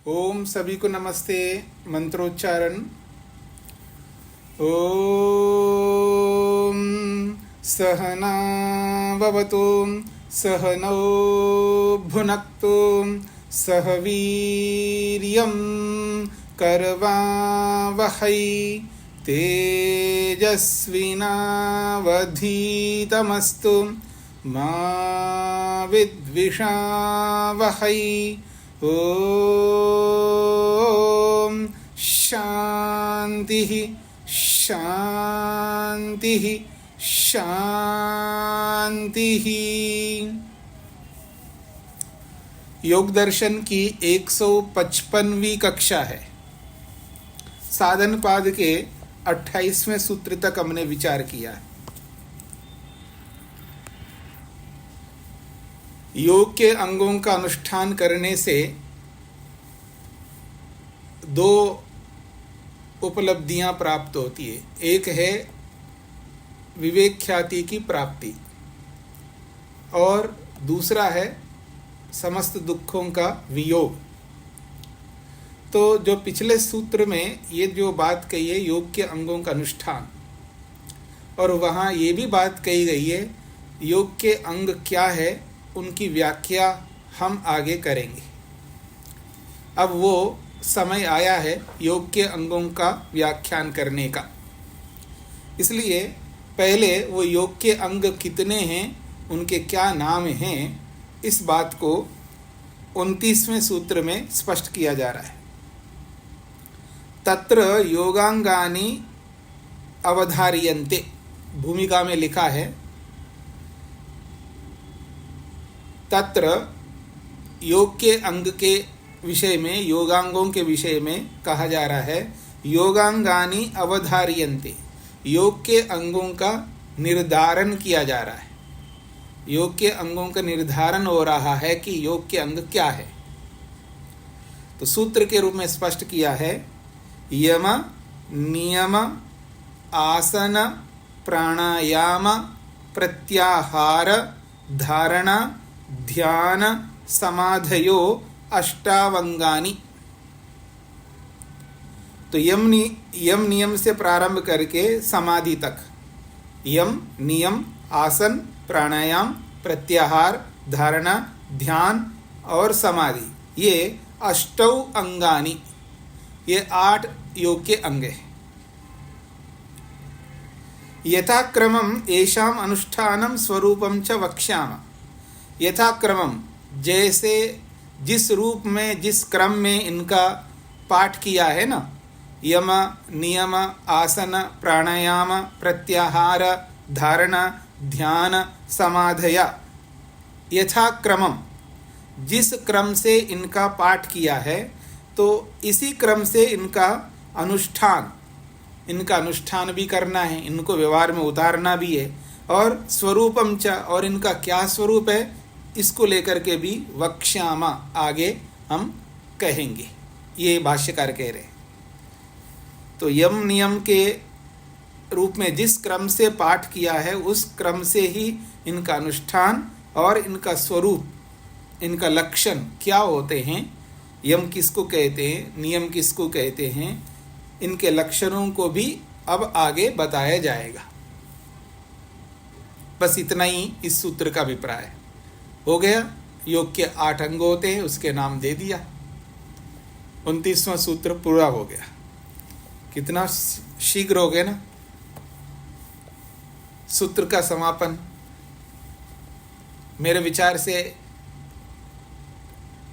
ओम सभी को नमस्ते। मंत्रोच्चारण। ओम सहना भवतु सहनौ भुनक्तु सह वीर्यं करवावहै तेजस्विनावधीतमस्तु मा विद्विषावहै। ओम शांति शांति शांति। योग दर्शन की 155वीं कक्षा है। साधन पाद के 28वें सूत्र तक हमने विचार किया है। योग के अंगों का अनुष्ठान करने से दो उपलब्धियां प्राप्त होती है। एक है विवेक ख्याति की प्राप्ति और दूसरा है समस्त दुखों का वियोग। तो जो पिछले सूत्र में ये जो बात कही है योग के अंगों का अनुष्ठान, और वहाँ ये भी बात कही गई है योग के अंग क्या है, उनकी व्याख्या हम आगे करेंगे। अब वो समय आया है योग के अंगों का व्याख्यान करने का। इसलिए पहले वो योग के अंग कितने हैं, उनके क्या नाम हैं, इस बात को 29वें सूत्र में स्पष्ट किया जा रहा है। तत्र योगांगानि अवधार्यन्ते, भूमिका में लिखा है तत्र योग के अंग के विषय में, योगांगों के विषय में कहा जा रहा है योगांगानि अवधार्यन्ते, योग के अंगों का निर्धारण किया जा रहा है। योग के अंगों का निर्धारण हो रहा है कि योग के अंग क्या है। तो सूत्र के रूप में स्पष्ट किया है यम नियम आसन प्राणायाम प्रत्याहार धारणा ध्यान समाधयो अष्टावंगानि। तो यम नियम से प्रारंभ करके समाधि तक, यम नियम आसन प्राणायाम प्रत्याहार धारणा ध्यान और समाधि, ये अष्टौ अंगानि, ये 8 योग के अंग हैं। यथाक्रमं येषाम् अनुष्ठानं स्वरूपं च वक्ष्यामः। यथाक्रमम, जैसे जिस रूप में जिस क्रम में इनका पाठ किया है ना, यम नियम आसन प्राणायाम प्रत्याहार धारणा ध्यान समाधया, यथाक्रमम जिस क्रम से इनका पाठ किया है तो इसी क्रम से इनका अनुष्ठान भी करना है, इनको व्यवहार में उतारना भी है। और स्वरूपम च, और इनका क्या स्वरूप है इसको लेकर के भी वक्ष्यामा, आगे हम कहेंगे। ये भाष्यकार कह रहे हैं। तो यम नियम के रूप में जिस क्रम से पाठ किया है उस क्रम से ही इनका अनुष्ठान और इनका स्वरूप, इनका लक्षण क्या होते हैं, यम किसको कहते हैं, नियम किसको कहते हैं, इनके लक्षणों को भी अब आगे बताया जाएगा। बस इतना ही इस सूत्र का अभिप्राय हो गया। योग के 8 अंग होते हैं, उसके नाम दे दिया। 29वां सूत्र पूरा हो गया। कितना शीघ्र हो गया ना सूत्र का समापन। मेरे विचार से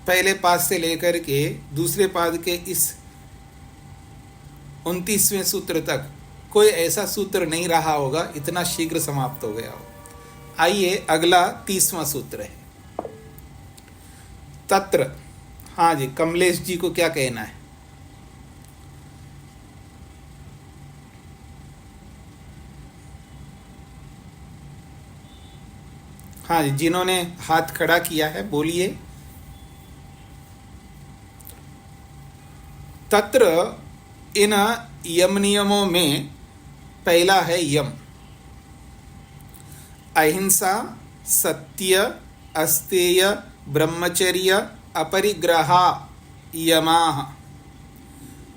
पहले पाद से लेकर के दूसरे पाद के इस 29वें सूत्र तक कोई ऐसा सूत्र नहीं रहा होगा इतना शीघ्र समाप्त हो गया हो। आइए अगला 30वां सूत्र है तत्र। हाँ जी, कमलेश जी को क्या कहना है? हाँ जी, जिन्होंने हाथ खड़ा किया है बोलिए। तत्र, इन यम नियमों में पहला है यम, अहिंसा, सत्य, अस्तेय, ब्रह्मचर्य, अपरिग्रह, यमाः।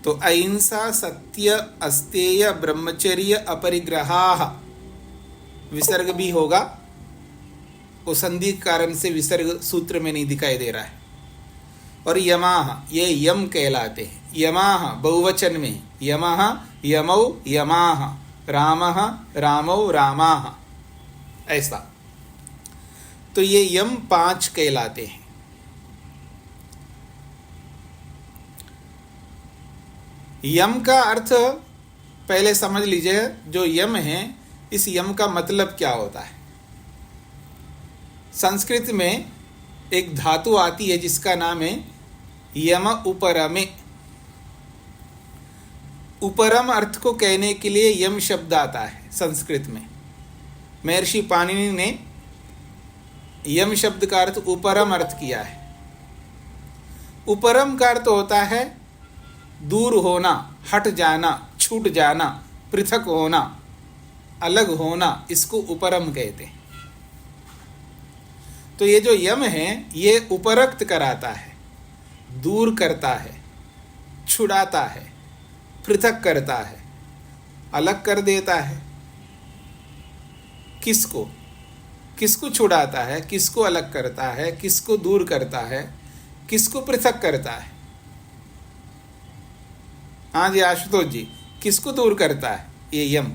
तो अहिंसा, सत्य, अस्तेय, ब्रह्मचर्य, अपरिग्रहाः, विसर्ग भी होगा, वो संधि कारण से विसर्ग सूत्र में नहीं दिखाई दे रहा है। और यमाः, ये यम कहलाते हैं। यमाः बहुवचन में, यमः यमौ यमाः, रामः रामौ रामाः, ऐसा। तो ये यम 5 कहलाते हैं। यम का अर्थ पहले समझ लीजिए। जो यम है, इस यम का मतलब क्या होता है। संस्कृत में एक धातु आती है जिसका नाम है यम उपरमे। उपरम अर्थ को कहने के लिए यम शब्द आता है संस्कृत में। महर्षि पाणिनि ने यम शब्द का अर्थ उपरम अर्थ किया है। उपरम का अर्थ होता है दूर होना, हट जाना, छूट जाना, पृथक होना, अलग होना, इसको उपरम कहते हैं। तो ये जो यम है, ये उपरक्त कराता है, दूर करता है, छुड़ाता है, पृथक करता है, अलग कर देता है। किसको किसको छुड़ाता है, किसको अलग करता है, किसको दूर करता है, किसको पृथक करता है। हाँ जी आशुतोष जी, किसको दूर करता है ये यम?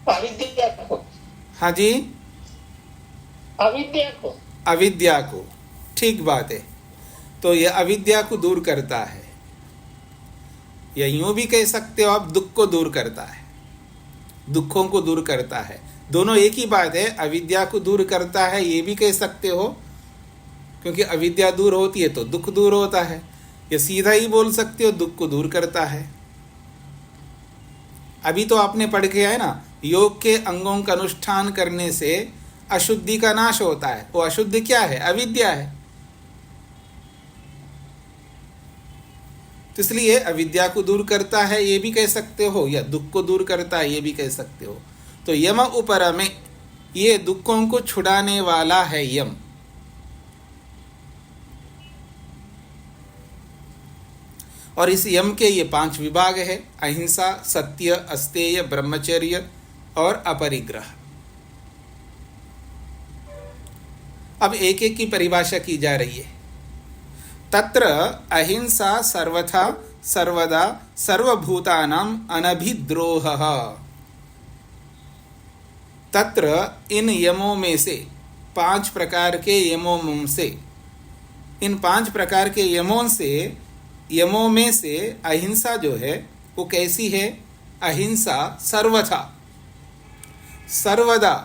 अविद्या को। हाँ जी, अविद्या को। अविद्या को, ठीक बात है। तो ये अविद्या को दूर करता है, या यूं भी कह सकते हो आप, दुख को दूर करता है, दुखों को दूर करता है। दोनों एक ही बात है। अविद्या को दूर करता है ये भी कह सकते हो, क्योंकि अविद्या दूर होती है तो दुख दूर होता है। या सीधा ही बोल सकते हो, दुख को दूर करता है। अभी तो आपने पढ़ के आए ना, योग के अंगों का अनुष्ठान करने से अशुद्धि का नाश होता है। वो अशुद्धि क्या है? अविद्या है। तो इसलिए अविद्या को दूर करता है ये भी कह सकते हो, या दुख को दूर करता है ये भी कह सकते हो। तो यम उपरमे, ये दुखों को छुड़ाने वाला है यम। और इस यम के ये 5 विभाग है: अहिंसा, सत्य, अस्तेय, ब्रह्मचर्य और अपरिग्रह। अब एक एक की परिभाषा की जा रही है। तत्र अहिंसा सर्वथा सर्वदा सर्वभूतानां अनभिद्रोहः। तत्र इन यमों में से, 5 प्रकार के यमों में से, इन 5 प्रकार के यमों में से अहिंसा जो है वो कैसी है? अहिंसा सर्वथा सर्वदा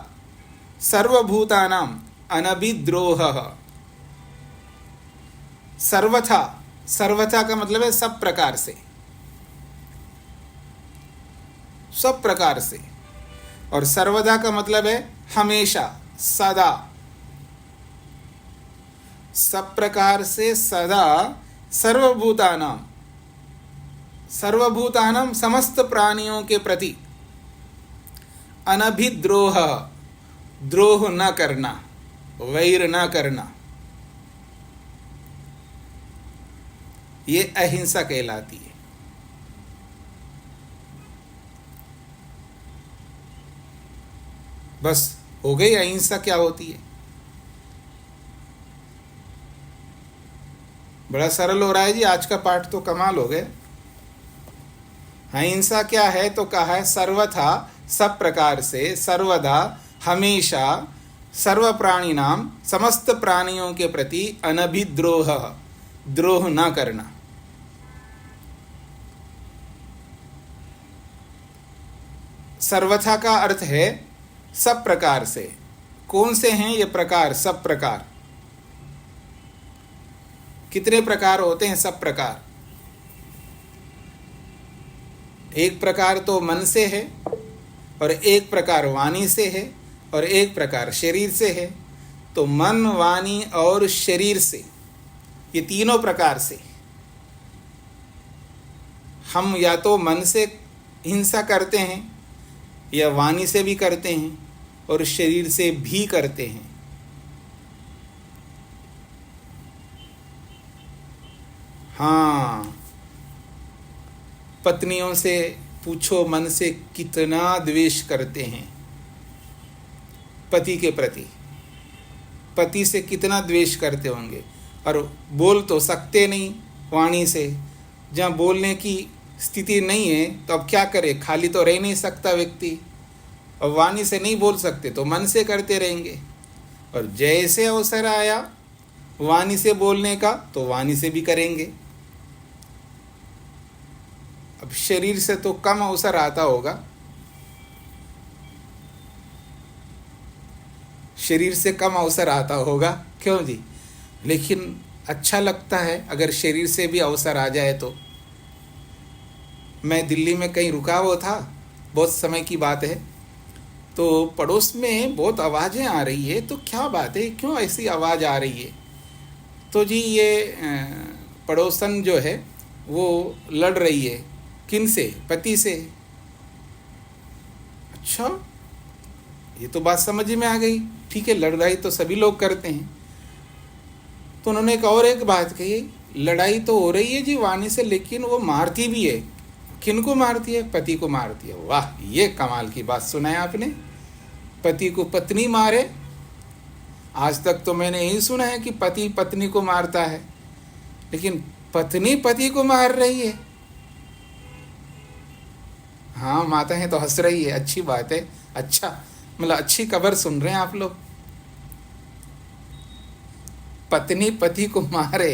सर्वभूतानां अनभिद्रोहः। सर्वथा, सर्वथा का मतलब है सब प्रकार से, सब प्रकार से। और सर्वदा का मतलब है हमेशा, सदा, सब प्रकार से, सदा। सर्वभूतानां, सर्वभूतानां समस्त प्राणियों के प्रति, अनभिद्रोह, द्रोह न करना, वैर न करना, ये अहिंसा कहलाती है। बस हो गई। अहिंसा क्या होती है? बड़ा सरल हो रहा है जी आज का पाठ, तो कमाल हो गए। अहिंसा क्या है? तो कहा है सर्वथा, सब प्रकार से, सर्वदा, हमेशा, सर्व प्राणिनाम, समस्त प्राणियों के प्रति, अनभिद्रोह, द्रोह न करना। सर्वथा का अर्थ है सब प्रकार से। कौन से हैं ये प्रकार? सब प्रकार। कितने प्रकार होते हैं? सब प्रकार। एक प्रकार तो मन से है, और एक प्रकार वाणी से है, और एक प्रकार शरीर से है। तो मन, वाणी और शरीर से, ये तीनों प्रकार से हम या तो मन से हिंसा करते हैं, या वाणी से भी करते हैं, और शरीर से भी करते हैं। हाँ, पत्नियों से पूछो मन से कितना द्वेष करते हैं, पति के प्रति, पति से कितना द्वेष करते होंगे, और बोल तो सकते नहीं वाणी से। जहाँ बोलने की स्थिति नहीं है तो अब क्या करे, खाली तो रह नहीं सकता व्यक्ति, और वाणी से नहीं बोल सकते तो मन से करते रहेंगे। और जैसे अवसर आया वाणी से बोलने का तो वाणी से भी करेंगे। अब शरीर से तो कम अवसर आता होगा, शरीर से कम अवसर आता होगा, क्यों जी? लेकिन अच्छा लगता है अगर शरीर से भी अवसर आ जाए तो। मैं दिल्ली में कहीं रुका हुआ था, बहुत समय की बात है, तो पड़ोस में बहुत आवाज़ें आ रही है। तो क्या बात है, क्यों ऐसी आवाज़ आ रही है? तो जी ये पड़ोसन जो है वो लड़ रही है, किन से? पति से। अच्छा, ये तो बात समझ में आ गई, ठीक है, लड़ाई तो सभी लोग करते हैं। तो उन्होंने एक बात कही, लड़ाई तो हो रही है जी वाणी से, लेकिन वो मारती भी है। किनको मारती है? पति को मारती है। वाह, ये कमाल की बात सुनाया आपने, पति को पत्नी मारे। आज तक तो मैंने यही सुना है कि पति पत्नी को मारता है, लेकिन पत्नी पति को मार रही है। हाँ, माताएं तो हंस रही है, अच्छी बात है। अच्छा, मतलब अच्छी खबर सुन रहे हैं आप लोग। पत्नी पति को मारे,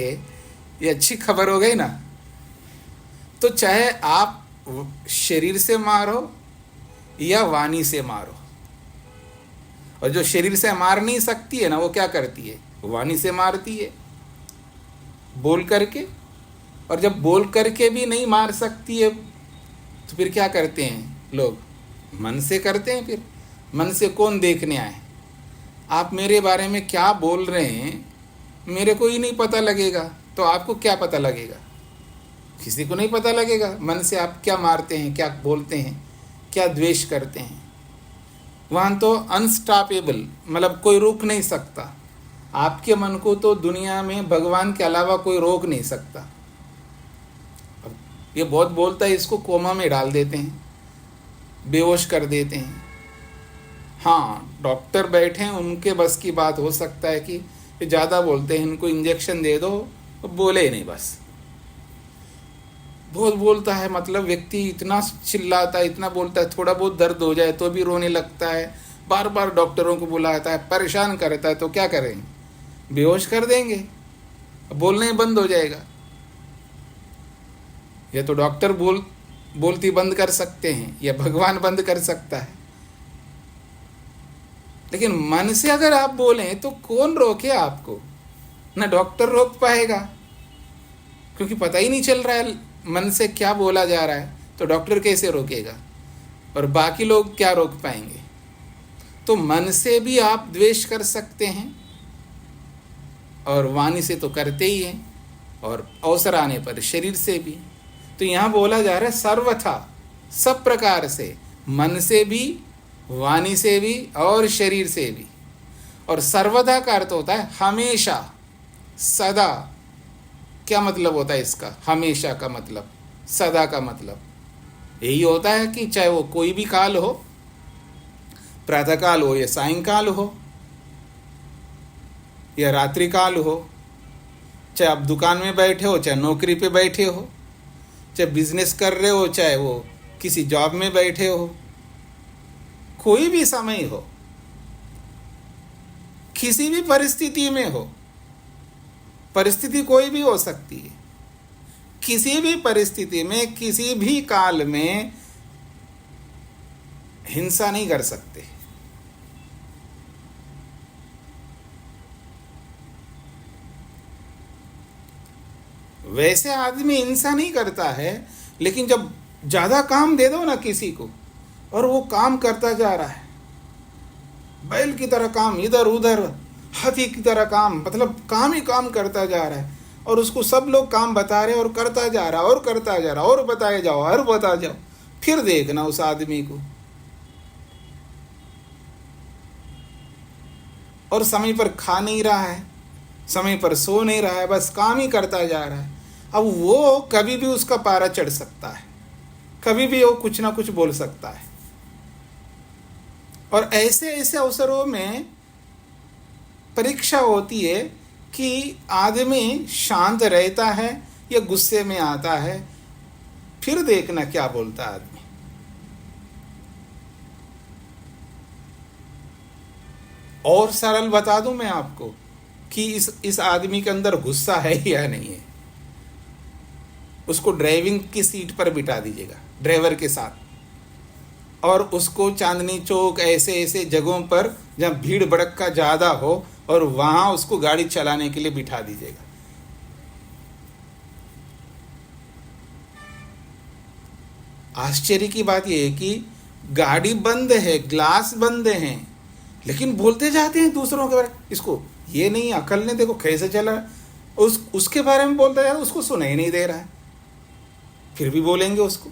ये अच्छी खबर हो गई ना। तो चाहे आप शरीर से मारो या वाणी से मारो, और जो शरीर से मार नहीं सकती है ना, वो क्या करती है? वाणी से मारती है, बोल करके। और जब बोल करके भी नहीं मार सकती है तो फिर क्या करते हैं लोग? मन से करते हैं। फिर मन से कौन देखने आए? आप मेरे बारे में क्या बोल रहे हैं मेरे को ही नहीं पता लगेगा, तो आपको क्या पता लगेगा? किसी को नहीं पता लगेगा मन से आप क्या मारते हैं, क्या बोलते हैं, क्या द्वेष करते हैं। वहाँ तो अनस्टॉपेबल, मतलब कोई रोक नहीं सकता। आपके मन को तो दुनिया में भगवान के अलावा कोई रोक नहीं सकता। अब ये बहुत बोलता है, इसको कोमा में डाल देते हैं, बेहोश कर देते हैं। हाँ, डॉक्टर बैठे हैं, उनके बस की बात हो सकता है कि ज़्यादा बोलते हैं, इनको इंजेक्शन दे दो, तो बोले ही नहीं, बस बहुत बोलता है। मतलब व्यक्ति इतना चिल्लाता है, इतना बोलता है, थोड़ा बहुत दर्द हो जाए तो भी रोने लगता है, बार बार डॉक्टरों को बुलाता है, परेशान करता है। तो क्या करेंगे? बेहोश कर देंगे, बोलना ही बंद हो जाएगा। या तो डॉक्टर बोलती बंद कर सकते हैं, या भगवान बंद कर सकता है। लेकिन मन से अगर आप बोलें तो कौन रोके आपको? ना डॉक्टर रोक पाएगा, क्योंकि पता ही नहीं चल रहा है मन से क्या बोला जा रहा है, तो डॉक्टर कैसे रोकेगा? और बाकी लोग क्या रोक पाएंगे? तो मन से भी आप द्वेष कर सकते हैं, और वाणी से तो करते ही हैं, और अवसर आने पर शरीर से भी। तो यहाँ बोला जा रहा है सर्वथा, सब प्रकार से, मन से भी, वाणी से भी और शरीर से भी। और सर्वदा का अर्थ होता है हमेशा, सदा। क्या मतलब होता है इसका? हमेशा का मतलब, सदा का मतलब यही होता है कि चाहे वो कोई भी काल हो, प्रातःकाल हो या सायंकाल हो या रात्रि काल हो, चाहे आप दुकान में बैठे हो, चाहे नौकरी पे बैठे हो, चाहे बिजनेस कर रहे हो, चाहे वो किसी जॉब में बैठे हो, कोई भी समय हो, किसी भी परिस्थिति में हो, परिस्थिति कोई भी हो सकती है, किसी भी परिस्थिति में, किसी भी काल में हिंसा नहीं कर सकते। वैसे आदमी हिंसा नहीं करता है, लेकिन जब ज़्यादा काम दे दो ना किसी को, और वो काम करता जा रहा है, बैल की तरह काम, इधर उधर हाथी की तरह काम, मतलब काम ही काम करता जा रहा है, और उसको सब लोग काम बता रहे और करता जा रहा और करता जा रहा, और बताए जाओ और बता जाओ, फिर देखना उस आदमी को। और समय पर खा नहीं रहा है, समय पर सो नहीं रहा है, बस काम ही करता जा रहा है। अब वो कभी भी उसका पारा चढ़ सकता है, कभी भी वो कुछ ना कुछ बोल सकता है। और ऐसे ऐसे अवसरों में परीक्षा होती है कि आदमी शांत रहता है या गुस्से में आता है, फिर देखना क्या बोलता है आदमी। और सरल बता दूं मैं आपको कि इस आदमी के अंदर गुस्सा है या नहीं है। उसको ड्राइविंग की सीट पर बिठा दीजिएगा ड्राइवर के साथ, और उसको चांदनी चौक ऐसे ऐसे जगहों पर जहाँ भीड़ भड़क्का ज़्यादा हो और वहाँ उसको गाड़ी चलाने के लिए बिठा दीजिएगा। आश्चर्य की बात यह है कि गाड़ी बंद है, ग्लास बंद हैं, लेकिन बोलते जाते हैं दूसरों के बारे में, इसको ये नहीं अकल ने देखो कैसे चला, उसके बारे में बोलता जाता, उसको सुनाई नहीं दे रहा है, फिर भी बोलेंगे उसको।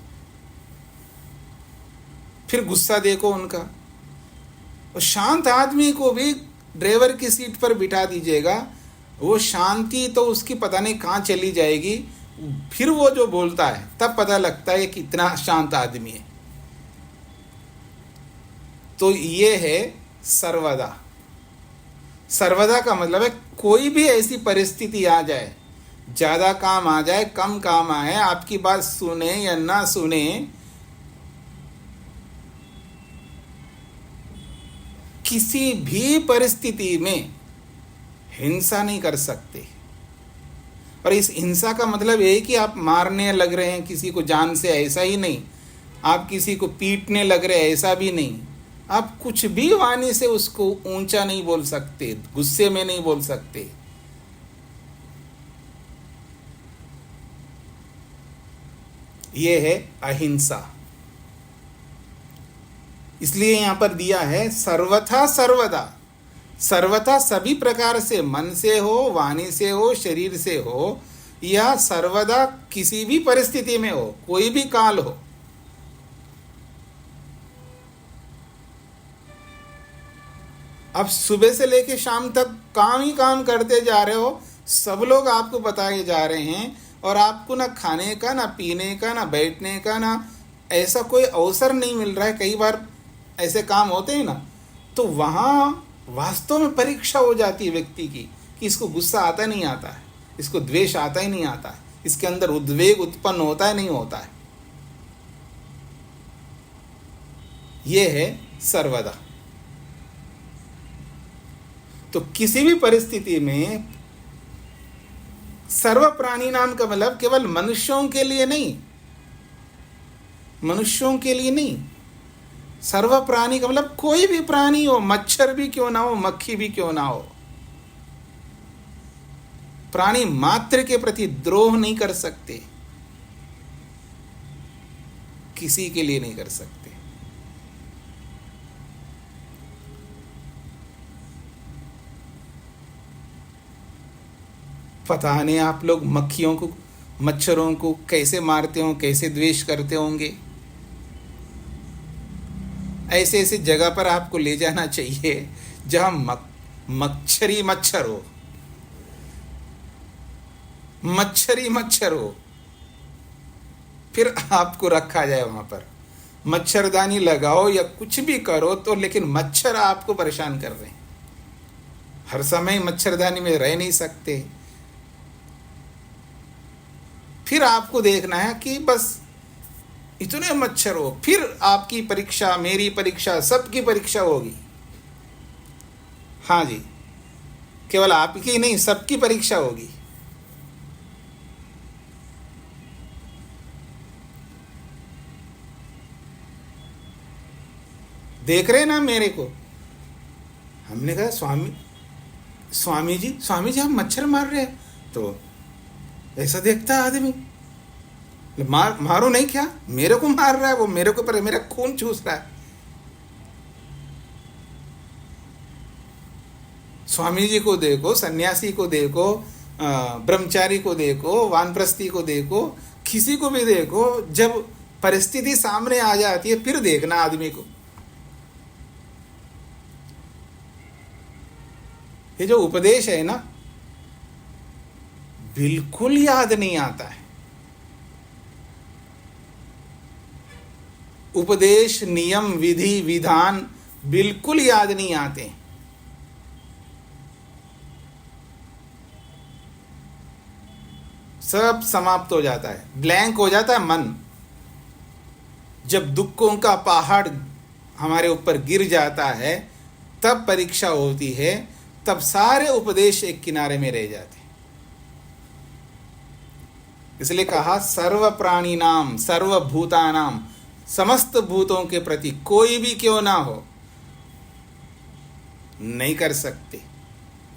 फिर गुस्सा देखो उनका। और शांत आदमी को भी ड्राइवर की सीट पर बिठा दीजिएगा, वो शांति तो उसकी पता नहीं कहाँ चली जाएगी। फिर वो जो बोलता है तब पता लगता है कि कितना शांत आदमी है। तो ये है सर्वदा। सर्वदा का मतलब है कोई भी ऐसी परिस्थिति आ जाए, ज़्यादा काम आ जाए, कम काम आए, आपकी बात सुने या ना सुने, किसी भी परिस्थिति में हिंसा नहीं कर सकते। और इस हिंसा का मतलब ये है कि आप मारने लग रहे हैं किसी को जान से, ऐसा ही नहीं। आप किसी को पीटने लग रहे हैं, ऐसा भी नहीं। आप कुछ भी वाणी से उसको ऊंचा नहीं बोल सकते, गुस्से में नहीं बोल सकते। ये है अहिंसा। इसलिए यहां पर दिया है सर्वथा सर्वदा। सर्वथा सभी प्रकार से, मन से हो, वाणी से हो, शरीर से हो, या सर्वदा किसी भी परिस्थिति में हो, कोई भी काल हो। अब सुबह से लेकर शाम तक काम ही काम करते जा रहे हो, सब लोग आपको बताए जा रहे हैं, और आपको ना खाने का, ना पीने का, ना बैठने का, ना ऐसा कोई अवसर नहीं मिल रहा है। कई बार ऐसे काम होते हैं ना, तो वहाँ वास्तव में परीक्षा हो जाती है व्यक्ति की कि इसको गुस्सा आता नहीं आता है, इसको द्वेष आता ही नहीं आता है, इसके अंदर उद्वेग उत्पन्न होता है नहीं होता है। ये है सर्वदा। तो किसी भी परिस्थिति में, सर्व प्राणी नाम का मतलब केवल मनुष्यों के लिए नहीं, मनुष्यों के लिए नहीं, सर्व प्राणी का मतलब कोई भी प्राणी हो, मच्छर भी क्यों ना हो, मक्खी भी क्यों ना हो, प्राणी मात्र के प्रति द्रोह नहीं कर सकते, किसी के लिए नहीं कर सकते। पता नहीं आप लोग मक्खियों को, मच्छरों को कैसे मारते हो, कैसे द्वेष करते होंगे। ऐसे ऐसे जगह पर आपको ले जाना चाहिए जहां मच्छरी मच्छर हो, मच्छरी मच्छर हो, फिर आपको रखा जाए वहां पर। मच्छरदानी लगाओ या कुछ भी करो तो, लेकिन मच्छर आपको परेशान कर रहे हैं। हर समय मच्छरदानी में रह नहीं सकते। फिर आपको देखना है कि बस इतने मच्छर हो, फिर आपकी परीक्षा, मेरी परीक्षा, सबकी परीक्षा होगी। हाँ जी, केवल आपकी नहीं, सबकी परीक्षा होगी। देख रहे ना मेरे को। हमने कहा स्वामी जी हम मच्छर मार रहे हैं। तो ऐसा देखता है आदमी, मारो नहीं, क्या मेरे को मार रहा है, वो मेरे को पर मेरा खून चूस रहा है। स्वामी जी को देखो, सन्यासी को देखो, ब्रह्मचारी को देखो, वानप्रस्थी को देखो, किसी को भी देखो, जब परिस्थिति सामने आ जाती है फिर देखना आदमी को। ये जो उपदेश है ना, बिल्कुल याद नहीं आता है। उपदेश, नियम, विधि, विधान बिल्कुल याद नहीं आते हैं। सब समाप्त हो जाता है, ब्लैंक हो जाता है मन। जब दुखों का पहाड़ हमारे ऊपर गिर जाता है, तब परीक्षा होती है, तब सारे उपदेश एक किनारे में रह जाते हैं। इसलिए कहा सर्व प्राणी नाम सर्वभूतानाम, समस्त भूतों के प्रति कोई भी क्यों ना हो, नहीं कर सकते।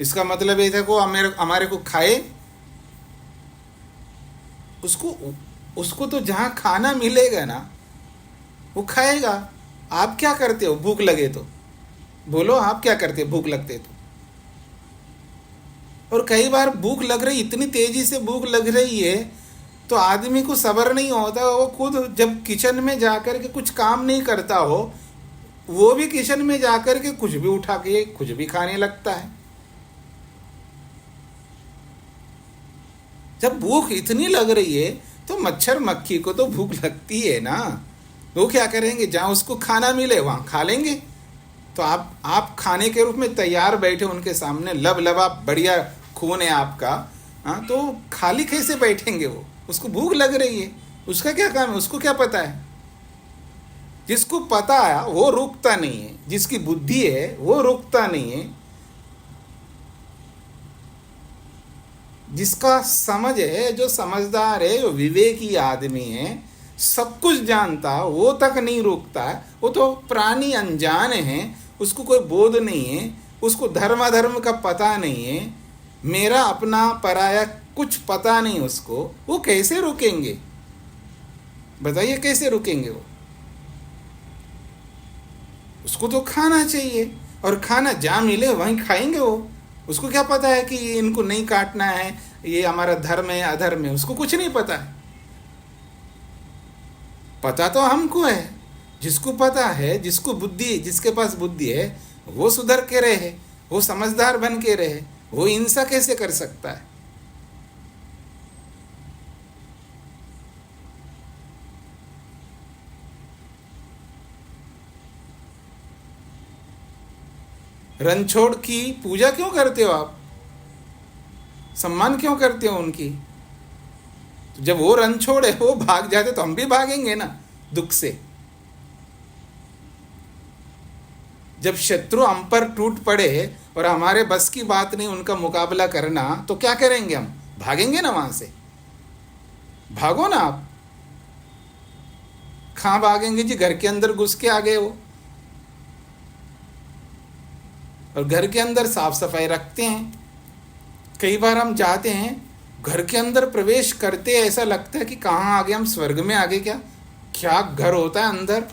इसका मतलब ये था को हमारे को खाए, उसको तो जहां खाना मिलेगा ना वो खाएगा। आप क्या करते हो भूख लगे तो? बोलो, आप क्या करते हो भूख लगते तो? और कई बार भूख लग रही, इतनी तेजी से भूख लग रही है तो आदमी को सब्र नहीं होता। वो खुद जब किचन में जाकर के कुछ काम नहीं करता हो, वो भी किचन में जाकर के कुछ भी उठा के कुछ भी खाने लगता है। जब भूख इतनी लग रही है तो मच्छर मक्खी को तो भूख लगती है ना, वो क्या करेंगे, जहां उसको खाना मिले वहां खा लेंगे। तो आप खाने के रूप में तैयार बैठे उनके सामने, लबलबा बढ़िया खून है आपका, हाँ, तो खाली कैसे बैठेंगे? वो उसको भूख लग रही है, उसका क्या काम है, उसको क्या पता है? जिसको पता है वो रुकता नहीं है, जिसकी बुद्धि है वो रुकता नहीं है, जिसका समझ है, जो समझदार है, जो विवेकी आदमी है, सब कुछ जानता, वो तक नहीं रुकता है। वो तो प्राणी अनजान है, उसको कोई बोध नहीं है, उसको धर्म अधर्म का पता नहीं है, मेरा अपना पराया कुछ पता नहीं उसको। वो कैसे रुकेंगे? बताइए कैसे रुकेंगे वो? उसको तो खाना चाहिए, और खाना जहाँ मिले वहीं खाएंगे वो। उसको क्या पता है कि इनको नहीं काटना है, ये हमारा धर्म है अधर्म है? उसको कुछ नहीं पता है। पता तो हमको है। जिसको पता है, जिसको बुद्धि, जिसके पास बुद्धि है, वो सुधर के रहे, वो समझदार बन के रहे। वो हिंसा कैसे कर सकता है? रणछोड़ की पूजा क्यों करते हो आप? सम्मान क्यों करते हो उनकी? तो जब वो रणछोड़ है, वो भाग जाते तो हम भी भागेंगे ना दुख से। जब शत्रु हम पर टूट पड़े और हमारे बस की बात नहीं उनका मुकाबला करना, तो क्या करेंगे? हम भागेंगे ना वहां से। भागो ना आप। कहां भागेंगे जी? घर के अंदर घुस के आ गए हो, और घर के अंदर साफ सफाई रखते हैं। कई बार हम जाते हैं, घर के अंदर प्रवेश करते ऐसा लगता है कि कहाँ आ गए हम, स्वर्ग में आ गए क्या? क्या घर होता है अंदर।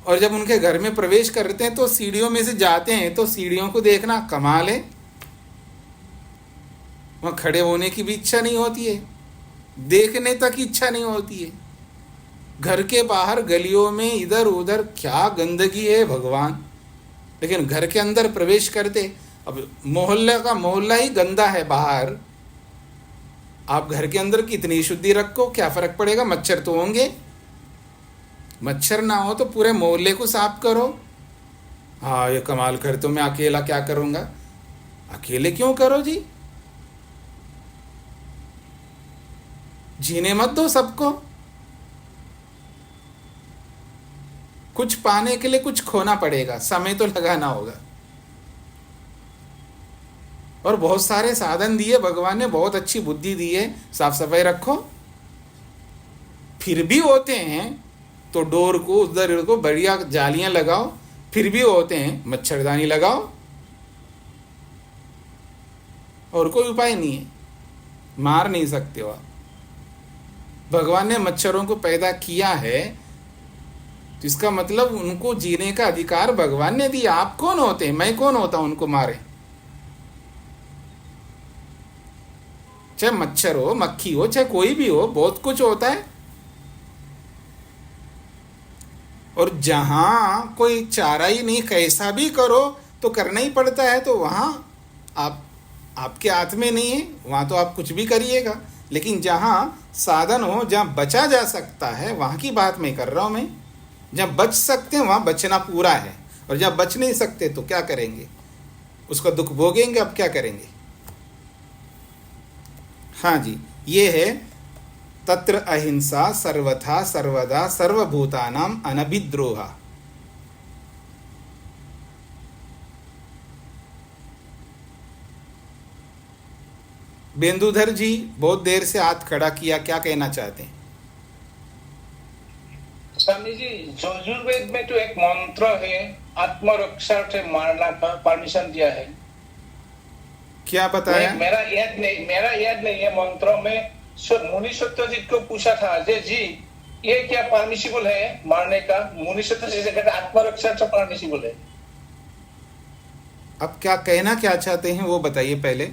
और जब उनके घर में प्रवेश करते हैं तो सीढ़ियों में से जाते हैं, तो सीढ़ियों को देखना कमाल है, वहाँ खड़े होने की भी इच्छा नहीं होती है, देखने तक इच्छा नहीं होती है। घर के बाहर गलियों में इधर उधर क्या गंदगी है भगवान, लेकिन घर के अंदर प्रवेश करते, अब मोहल्ले का मोहल्ला ही गंदा है बाहर, आप घर के अंदर कितनी शुद्धि रखो, क्या फर्क पड़ेगा? मच्छर तो होंगे। मच्छर ना हो तो पूरे मोहल्ले को साफ करो। हाँ, ये कमाल करते हो, मैं अकेला क्या करूँगा? अकेले क्यों करो जी? जीने मत दो सबको। कुछ पाने के लिए कुछ खोना पड़ेगा, समय तो लगाना होगा। और बहुत सारे साधन दिए भगवान ने, बहुत अच्छी बुद्धि दी है, साफ सफाई रखो। फिर भी होते हैं तो डोर को उधर को बढ़िया जालियां लगाओ, फिर भी होते हैं मच्छरदानी लगाओ, और कोई उपाय नहीं है। मार नहीं सकते हो आप। भगवान ने मच्छरों को पैदा किया है, तो इसका मतलब उनको जीने का अधिकार भगवान ने दिया। आप कौन होते हैं? मैं कौन होता हूं उनको मारे? चाहे मच्छर हो, मक्खी हो, चाहे कोई भी हो, बहुत कुछ होता है। और जहां कोई चारा ही नहीं, कैसा भी करो तो करना ही पड़ता है, तो वहां आपके हाथ में नहीं है, वहाँ तो आप कुछ भी करिएगा, लेकिन जहाँ साधन हो, जहाँ बचा जा सकता है, वहाँ की बात मैं कर रहा हूँ। मैं जहाँ बच सकते हैं वहाँ बचना पूरा है, और जहाँ बच नहीं सकते तो क्या करेंगे, उसका दुख भोगेंगे। अब क्या करेंगे? हाँ जी, ये है तत्र अहिंसा सर्वथा सर्वदा सर्वभूतानाम अनभिद्रोहा। बेंदुधर जी बहुत देर से हाथ खड़ा किया, क्या कहना चाहते हैं? स्वामी जी, यजुर्वेद में तो एक मंत्र है, आत्मरक्षा से मारना का परमिशन दिया है। क्या बताया? मेरा याद नहीं है मंत्रों में। मुनि सत्यजीत को पूछा था, जे जी ये क्या परमिशिबल है मारने का? मुनि सत्यजीत ने कहा आत्मरक्षा से परमिशिबल है। अब क्या कहना क्या चाहते हैं वो बताइए पहले।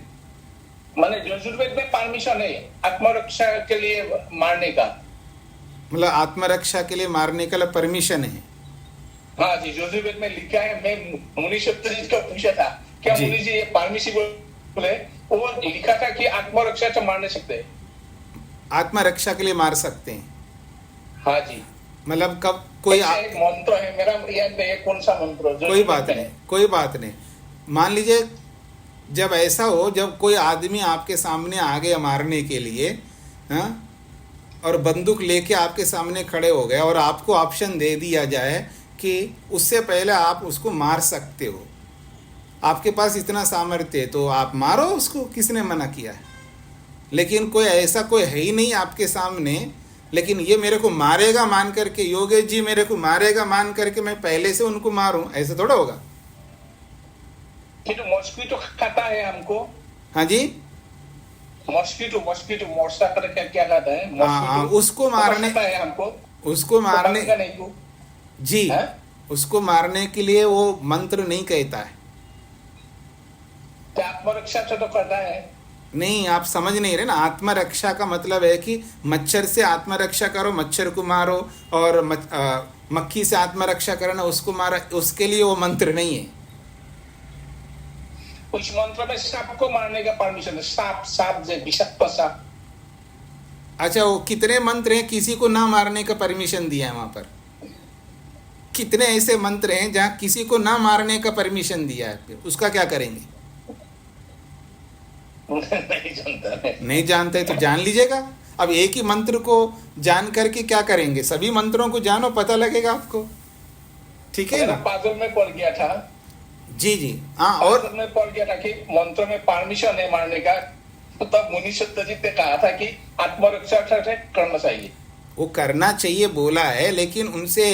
माने यजुर्वेद में परमिशन है आत्मरक्षा के लिए मारने का। मतलब आत्मरक्षा के लिए मारने का परमिशन है? हाँ जी, यजुर्वेद में लिखा है। मैं मुनि सत्यजीत को पूछा था, क्या मुनि जी ये परमिशिबल है? वो लिखा था कि आत्मरक्षा से मारने सकते हैं, आत्मरक्षा के लिए मार सकते हैं। हाँ जी। मतलब कब कोई एक मंत्र है, मेरा याद नहीं है कौन सा मंत्र। कोई बात नहीं, कोई बात नहीं। मान लीजिए जब ऐसा हो, जब कोई आदमी आपके सामने आ गया मारने के लिए, हाँ, और बंदूक लेके आपके सामने खड़े हो गए, और आपको ऑप्शन दे दिया जाए कि उससे पहले आप उसको मार सकते हो, आपके पास इतना सामर्थ्य है, तो आप मारो उसको, किसने मना किया है? लेकिन कोई ऐसा कोई है ही नहीं आपके सामने, लेकिन ये मेरे को मारेगा मान करके, योगेश जी मेरे को मारेगा मान करके मैं पहले से उनको मारूं, ऐसा थोड़ा होगा। मॉस्किटो खाता है हमको। हाँ जी, मॉस्किटो मोर्सा करके क्या खाता है? हाँ, उसको मारने है हमको, उसको मारने का नहीं को जी है? उसको मारने के लिए वो मंत्र नहीं कहता है। आत्मरक्षा से तो करता है। नहीं, आप समझ नहीं रहे ना। आत्मरक्षा का मतलब है कि मच्छर से आत्मरक्षा करो, मच्छर को मारो, और मक्खी से आत्मरक्षा करना, उसको मारा, उसके लिए वो मंत्र नहीं है। उस मंत्र में सांप को मारने का परमिशन है। सांप जो विषाक्त सांप। अच्छा, वो कितने मंत्र हैं किसी को ना मारने का परमिशन दिया है वहां पर? कितने ऐसे मंत्र हैं जहां किसी को ना मारने का परमिशन दिया है? उसका क्या करेंगे? नहीं जानते तो जान लीजिएगा। अब एक ही मंत्र को जान करके क्या करेंगे? सभी मंत्रों को जानो, पता लगेगा आपको, ठीक है ना? पागल में पड़ गया था। जी जी, हाँ। और में पड़ गया था कि मंत्र में परमिशन है मारने का, तो तब मुनि सत्यजीत ने कहा था कि आत्मरक्षा करना चाहिए। वो करना चाहिए बोला है, लेकिन उनसे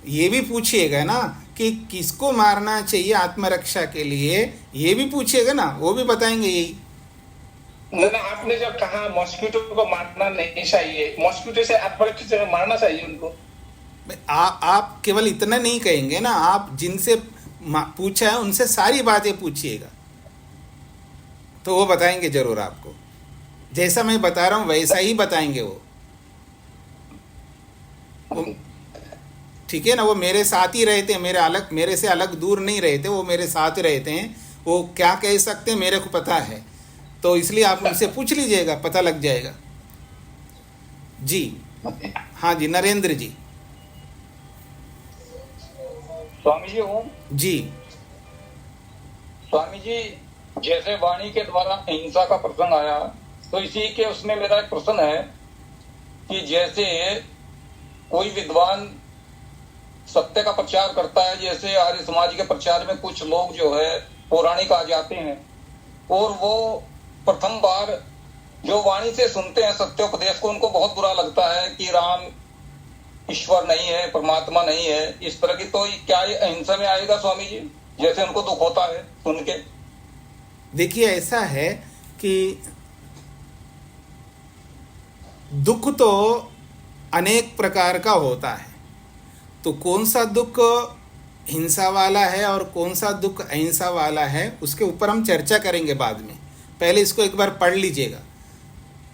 ये भी पूछिएगा ना कि किसको मारना चाहिए आत्मरक्षा के लिए, ये भी पूछिएगा ना, वो भी बताएंगे यही। ना, आपने जो कहा मॉस्किटो को मारना नहीं चाहिए, मॉस्किटो से आत्मरक्षा से मारना चाहिए उनको। आप केवल इतना नहीं कहेंगे ना, आप जिनसे पूछा है उनसे सारी बातें पूछिएगा, तो वो बताएंगे जरूर आपको। जैसा मैं बता रहा हूँ वैसा ही बताएंगे वो, ठीक है ना? वो मेरे साथ ही रहते हैं, मेरे से अलग दूर नहीं रहते, वो मेरे साथ रहते हैं। वो क्या कह सकते हैं मेरे को पता है, तो इसलिए आप उनसे पूछ लीजिएगा, पता लग जाएगा। जी हाँ जी, नरेंद्र जी। स्वामी जी ओम जी। स्वामी जी, जैसे वाणी के द्वारा अहिंसा का प्रसंग आया, तो इसी के उसमें मेरा एक प्रश्न है कि जैसे कोई विद्वान सत्य का प्रचार करता है, जैसे आर्य समाज के प्रचार में कुछ लोग जो है पौराणिक आ जाते हैं, और वो प्रथम बार जो वाणी से सुनते हैं सत्योपदेश को, उनको बहुत बुरा लगता है कि राम ईश्वर नहीं है, परमात्मा नहीं है, इस तरह की, तो क्या ये अहिंसा में आएगा स्वामी जी? जैसे उनको दुख होता है सुन के। देखिए, ऐसा है कि दुख तो अनेक प्रकार का होता है, तो कौन सा दुख हिंसा वाला है और कौन सा दुख अहिंसा वाला है, उसके ऊपर हम चर्चा करेंगे बाद में। पहले इसको एक बार पढ़ लीजिएगा।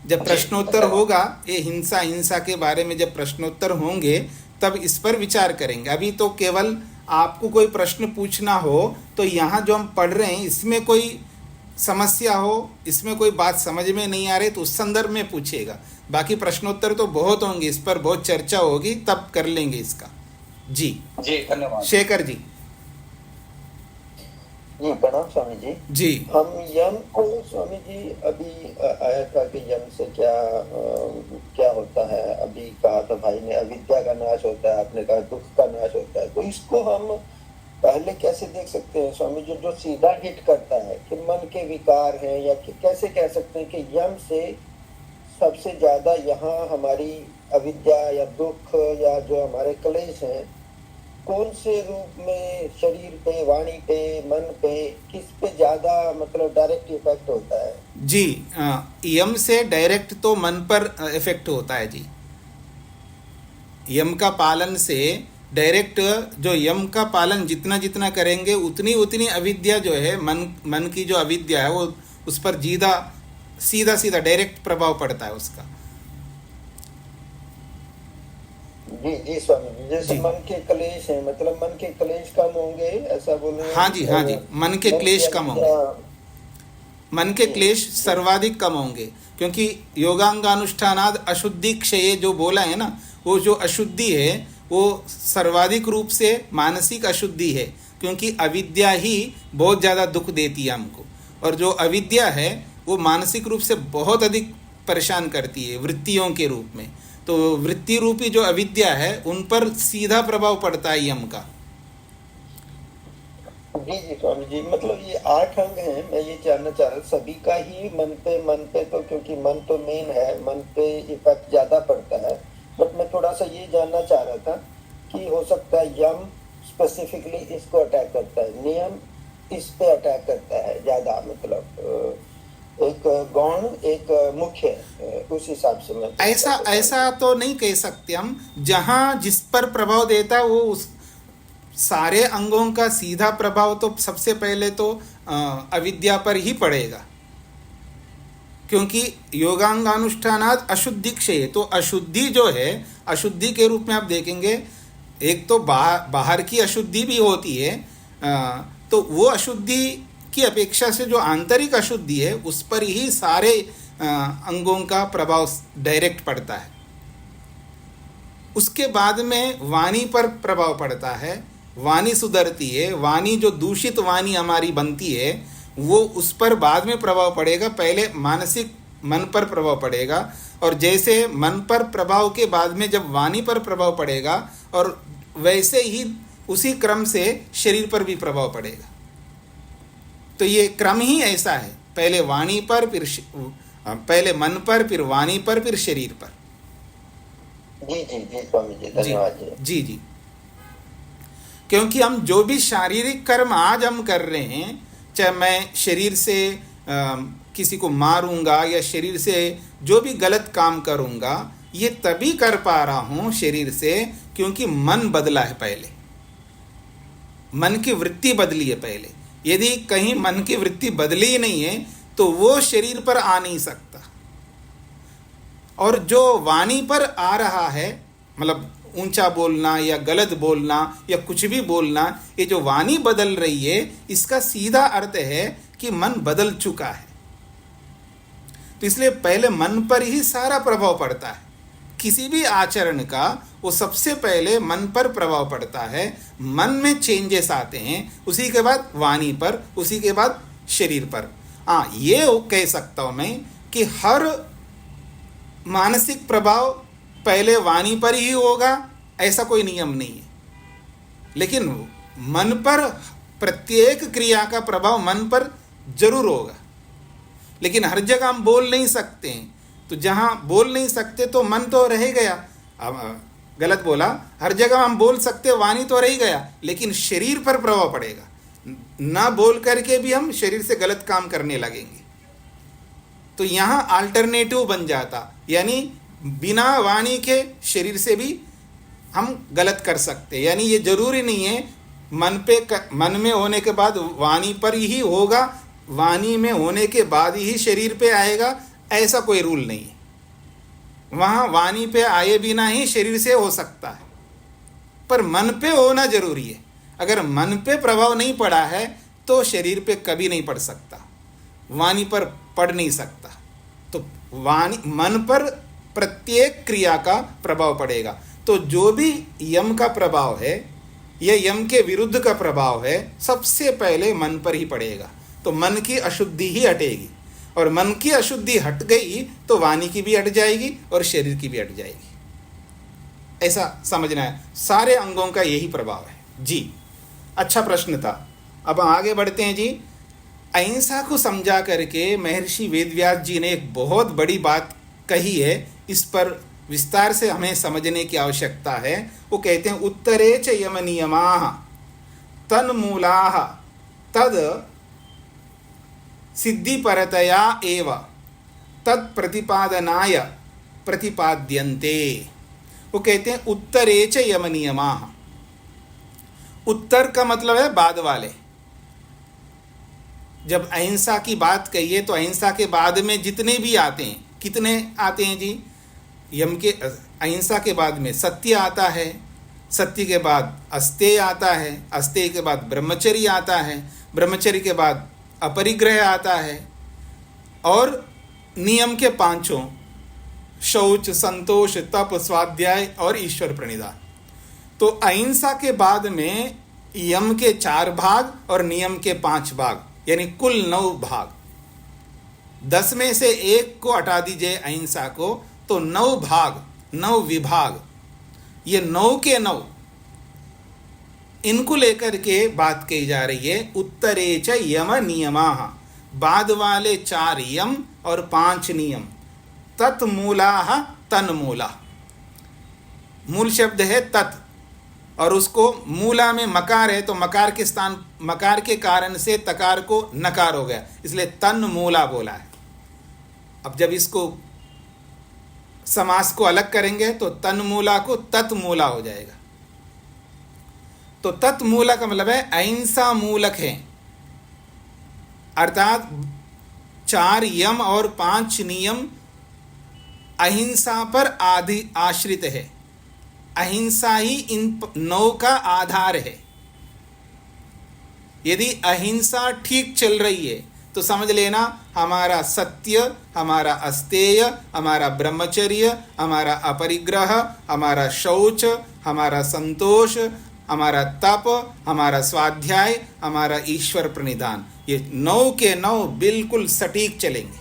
जब प्रश्नोत्तर होगा, ये हिंसा के बारे में जब प्रश्नोत्तर होंगे तब इस पर विचार करेंगे। अभी तो केवल आपको कोई प्रश्न पूछना हो तो यहाँ जो हम पढ़ रहे हैं इसमें कोई समस्या हो, इसमें कोई बात समझ में नहीं आ रही तो उस संदर्भ में पूछिएगा। बाकी प्रश्नोत्तर तो बहुत होंगे, इस पर बहुत चर्चा होगी, तब कर लेंगे इसका। जी धन्यवाद। शेखर जी। जी प्रणाम स्वामी जी। जी हम यम को स्वामी जी अभी आया था कि यम से क्या होता है, अभी कहा था भाई ने अविद्या का नाश होता है, आपने कहा दुख का नाश होता है, तो इसको हम पहले कैसे देख सकते हैं स्वामी जी, जो सीधा हिट करता है कि मन के विकार हैं, या कि कैसे कह सकते हैं कि यम से सबसे ज्यादा यहाँ हमारी अविद्या या दुख या जो हमारे क्लेश हैं कौन से रूप में, शरीर पे, वाणी पे, मन पे, किस पे ज्यादा मतलब डायरेक्ट इफेक्ट होता है? जी यम से डायरेक्ट तो मन पर इफेक्ट होता है जी। यम का पालन से डायरेक्ट, जो यम का पालन जितना जितना करेंगे उतनी उतनी अविद्या जो है, मन की जो अविद्या है वो उस पर सीधा सीधा डायरेक्ट प्रभाव पड़ता है उसका। जी जी स्वामी जी, जैसे मन के क्लेश है, मतलब मन के क्लेश कम होंगे ऐसा बोले? हाँ जी, मन के क्लेश कम होंगे, मन के क्लेश सर्वाधिक कम होंगे, क्योंकि योगांगानुष्ठानाद अशुद्धि क्षय जो बोला है ना, वो जो अशुद्धि है वो सर्वाधिक रूप से मानसिक अशुद्धि है, क्योंकि अविद्या ही बहुत ज़्यादा दुख देती है हमको, और जो अविद्या है वो मानसिक रूप से बहुत अधिक परेशान करती है वृत्तियों के रूप में। तो वृत्ति रूपी जो अविद्या है उन पर सीधा प्रभाव पड़ता है यम का। जी जी स्वामी जी, मतलब ये 8 अंग हैं, मैं ये जानना चाह रहा सभी का ही मन पे तो, क्योंकि मन तो मेन है, मन पे इफेक्ट ज्यादा पड़ता है, बट मैं थोड़ा सा ये जानना चाह रहा था कि हो सकता है यम स्पेसिफिकली इसको अटैक करता है, नियम इस पे अटैक करता है ज्यादा, मतलब एक गौण एक मुख्य, उस हिसाब से मैं ऐसा तो नहीं कह सकते हम। जहाँ जिस पर प्रभाव देता है वो उस सारे अंगों का सीधा प्रभाव तो सबसे पहले तो अविद्या पर ही पड़ेगा, क्योंकि योगांगानुष्ठानात अशुद्धि क्षय, तो अशुद्धि जो है, अशुद्धि के रूप में आप देखेंगे एक तो बाहर की अशुद्धि भी होती है, तो वो अशुद्धि की अपेक्षा से जो आंतरिक अशुद्धि है उस पर ही सारे अंगों का प्रभाव डायरेक्ट पड़ता है। उसके बाद में वाणी पर प्रभाव पड़ता है, वाणी सुधरती है, वाणी जो दूषित वाणी हमारी बनती है वो उस पर बाद में प्रभाव पड़ेगा, पहले मानसिक मन पर प्रभाव पड़ेगा, और जैसे मन पर प्रभाव के बाद में जब वाणी पर प्रभाव पड़ेगा, और वैसे ही उसी क्रम से शरीर पर भी प्रभाव पड़ेगा। तो ये क्रम ही ऐसा है, पहले वाणी पर, फिर पहले मन पर, फिर वाणी पर, फिर शरीर पर। जी जी जी स्वामी जी, धन्यवाद जी जी। क्योंकि हम जो भी शारीरिक कर्म आज हम कर रहे हैं, चाहे मैं शरीर से किसी को मारूंगा या शरीर से जो भी गलत काम करूंगा, ये तभी कर पा रहा हूं शरीर से क्योंकि मन बदला है, पहले मन की वृत्ति बदली है पहले। यदि कहीं मन की वृत्ति बदली ही नहीं है तो वो शरीर पर आ नहीं सकता। और जो वाणी पर आ रहा है, मतलब ऊंचा बोलना या गलत बोलना या कुछ भी बोलना, ये जो वाणी बदल रही है इसका सीधा अर्थ है कि मन बदल चुका है। तो इसलिए पहले मन पर ही सारा प्रभाव पड़ता है, किसी भी आचरण का वो सबसे पहले मन पर प्रभाव पड़ता है, मन में चेंजेस आते हैं, उसी के बाद वाणी पर, उसी के बाद शरीर पर। हाँ, ये कह सकता हूँ मैं कि हर मानसिक प्रभाव पहले वाणी पर ही होगा, ऐसा कोई नियम नहीं है, लेकिन मन पर प्रत्येक क्रिया का प्रभाव मन पर जरूर होगा। लेकिन हर जगह हम बोल नहीं सकते हैं, तो जहाँ बोल नहीं सकते तो मन तो रह गया, अब गलत बोला, हर जगह हम बोल सकते, वाणी तो रह गया, लेकिन शरीर पर प्रभाव पड़ेगा। ना बोल करके भी हम शरीर से गलत काम करने लगेंगे, तो यहाँ अल्टरनेटिव बन जाता, यानी बिना वाणी के शरीर से भी हम गलत कर सकते। यानी ये जरूरी नहीं है मन में होने के बाद वाणी पर ही होगा, वाणी में होने के बाद ही शरीर पे आएगा, ऐसा कोई रूल नहीं है। वहाँ वाणी पे आए बिना ही शरीर से हो सकता है, पर मन पे होना जरूरी है। अगर मन पे प्रभाव नहीं पड़ा है तो शरीर पे कभी नहीं पड़ सकता। वाणी पर पड़ नहीं सकता। तो वाणी मन पर प्रत्येक क्रिया का प्रभाव पड़ेगा। तो जो भी यम का प्रभाव है या यम के विरुद्ध का प्रभाव है, सबसे पहले मन पर ही पड़ेगा। तो मन की अशुद्धि ही हटेगी, और मन की अशुद्धि हट गई तो वाणी की भी हट जाएगी और शरीर की भी हट जाएगी। ऐसा समझना है, सारे अंगों का यही प्रभाव है जी। अच्छा प्रश्न था। अब आगे बढ़ते हैं जी। अहिंसा को समझा करके महर्षि वेदव्यास जी ने एक बहुत बड़ी बात कही है, इस पर विस्तार से हमें समझने की आवश्यकता है। वो कहते हैं उत्तरे च यम नियमाः तन्मूलाः तद सिद्धिपरतया एव तत्प्रतिपादनाय प्रतिपाद्यन्ते। वो कहते हैं उत्तरे च यम नियमाः। उत्तर का मतलब है बाद वाले। जब अहिंसा की बात कहिए तो अहिंसा के बाद में जितने भी आते हैं, कितने आते हैं जी? यम के अहिंसा के बाद में सत्य आता है, सत्य के बाद अस्तेय आता है, अस्तेय के बाद ब्रह्मचर्य आता है, ब्रह्मचर्य के बाद अपरिग्रह आता है, और नियम के पांचों शौच, संतोष, तप, स्वाध्याय और ईश्वर प्रणिधान। तो अहिंसा के बाद में यम के 4 भाग और नियम के 5 भाग, यानी कुल 9 भाग। 10 में से 1 को हटा दीजिए अहिंसा को, तो 9 भाग, 9 विभाग, ये 9 के 9 इनको लेकर के बात कही जा रही है। उत्तरे च यम नियमाः, बाद वाले 4 यम और 5 नियम। तत्मूलाः तन्मूला, मूल शब्द है तत्, और उसको मूला में मकार है तो मकार के स्थान, मकार के कारण से तकार को नकार हो गया, इसलिए तन्मूला बोला है। अब जब इसको समास को अलग करेंगे तो तन्मूला को तत्मूला हो जाएगा। तो तत्मूला का मतलब है अहिंसा मूलक है, अर्थात 4 यम और 5 नियम अहिंसा पर आदि आश्रित है। अहिंसा ही इन 9 का आधार है। यदि अहिंसा ठीक चल रही है तो समझ लेना हमारा सत्य, हमारा अस्तेय, हमारा ब्रह्मचर्य, हमारा अपरिग्रह, हमारा शौच, हमारा संतोष, हमारा तप, हमारा स्वाध्याय, हमारा ईश्वर प्रणिधान, ये 9 के 9 बिल्कुल सटीक चलेंगे।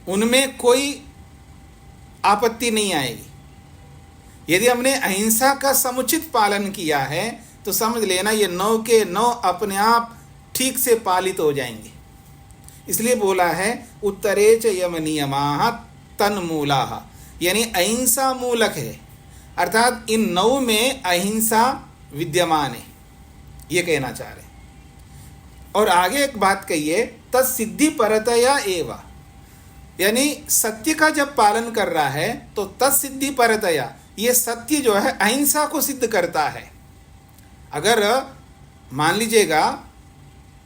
उनमें कोई आपत्ति नहीं आएगी। यदि हमने अहिंसा का समुचित पालन किया है तो समझ लेना ये 9 के 9 अपने आप ठीक से पालित हो जाएंगे। इसलिए बोला है उत्तरे च यम नियमाः तन्मूलाः, यानी अहिंसा मूलक है, अर्थात इन 9 में अहिंसा विद्यमान है, ये कहना चाह रहे। और आगे एक बात कहिए, तत्सिद्धि परतया एव, यानी सत्य का जब पालन कर रहा है तो तत्सिद्धि परतया, ये सत्य जो है अहिंसा को सिद्ध करता है। अगर मान लीजिएगा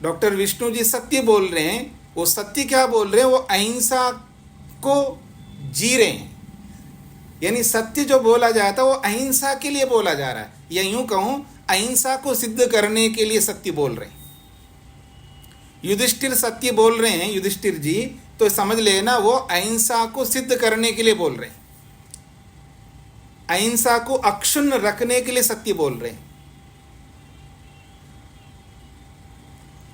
डॉक्टर विष्णु जी सत्य बोल रहे हैं, वो सत्य क्या बोल रहे हैं? वो अहिंसा को जी रहे हैं, यानी सत्य जो बोला जाता है वो अहिंसा के लिए बोला जा रहा है, या यूं कहूं अहिंसा को सिद्ध करने के लिए सत्य बोल रहे हैं। युधिष्ठिर सत्य बोल रहे हैं, युधिष्ठिर जी, तो समझ लेना वो अहिंसा को सिद्ध करने के लिए बोल रहे हैं, अहिंसा को अक्षुण्ण रखने के लिए सत्य बोल रहे हैं।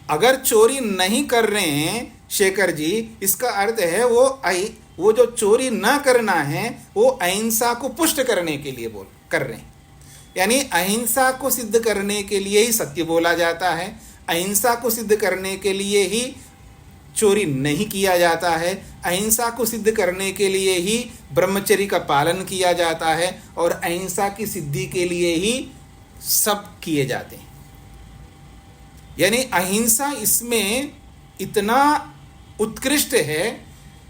अगर चोरी नहीं कर रहे हैं शेखर जी, इसका अर्थ है वो जो चोरी न करना है वो अहिंसा को पुष्ट करने के लिए कर रहे हैं, यानी अहिंसा को सिद्ध करने के लिए ही सत्य बोला जाता है, अहिंसा को सिद्ध करने के लिए ही चोरी नहीं किया जाता है, अहिंसा को सिद्ध करने के लिए ही ब्रह्मचर्य का पालन किया जाता है, और अहिंसा की सिद्धि के लिए ही सब किए जाते हैं। यानी अहिंसा इसमें इतना उत्कृष्ट है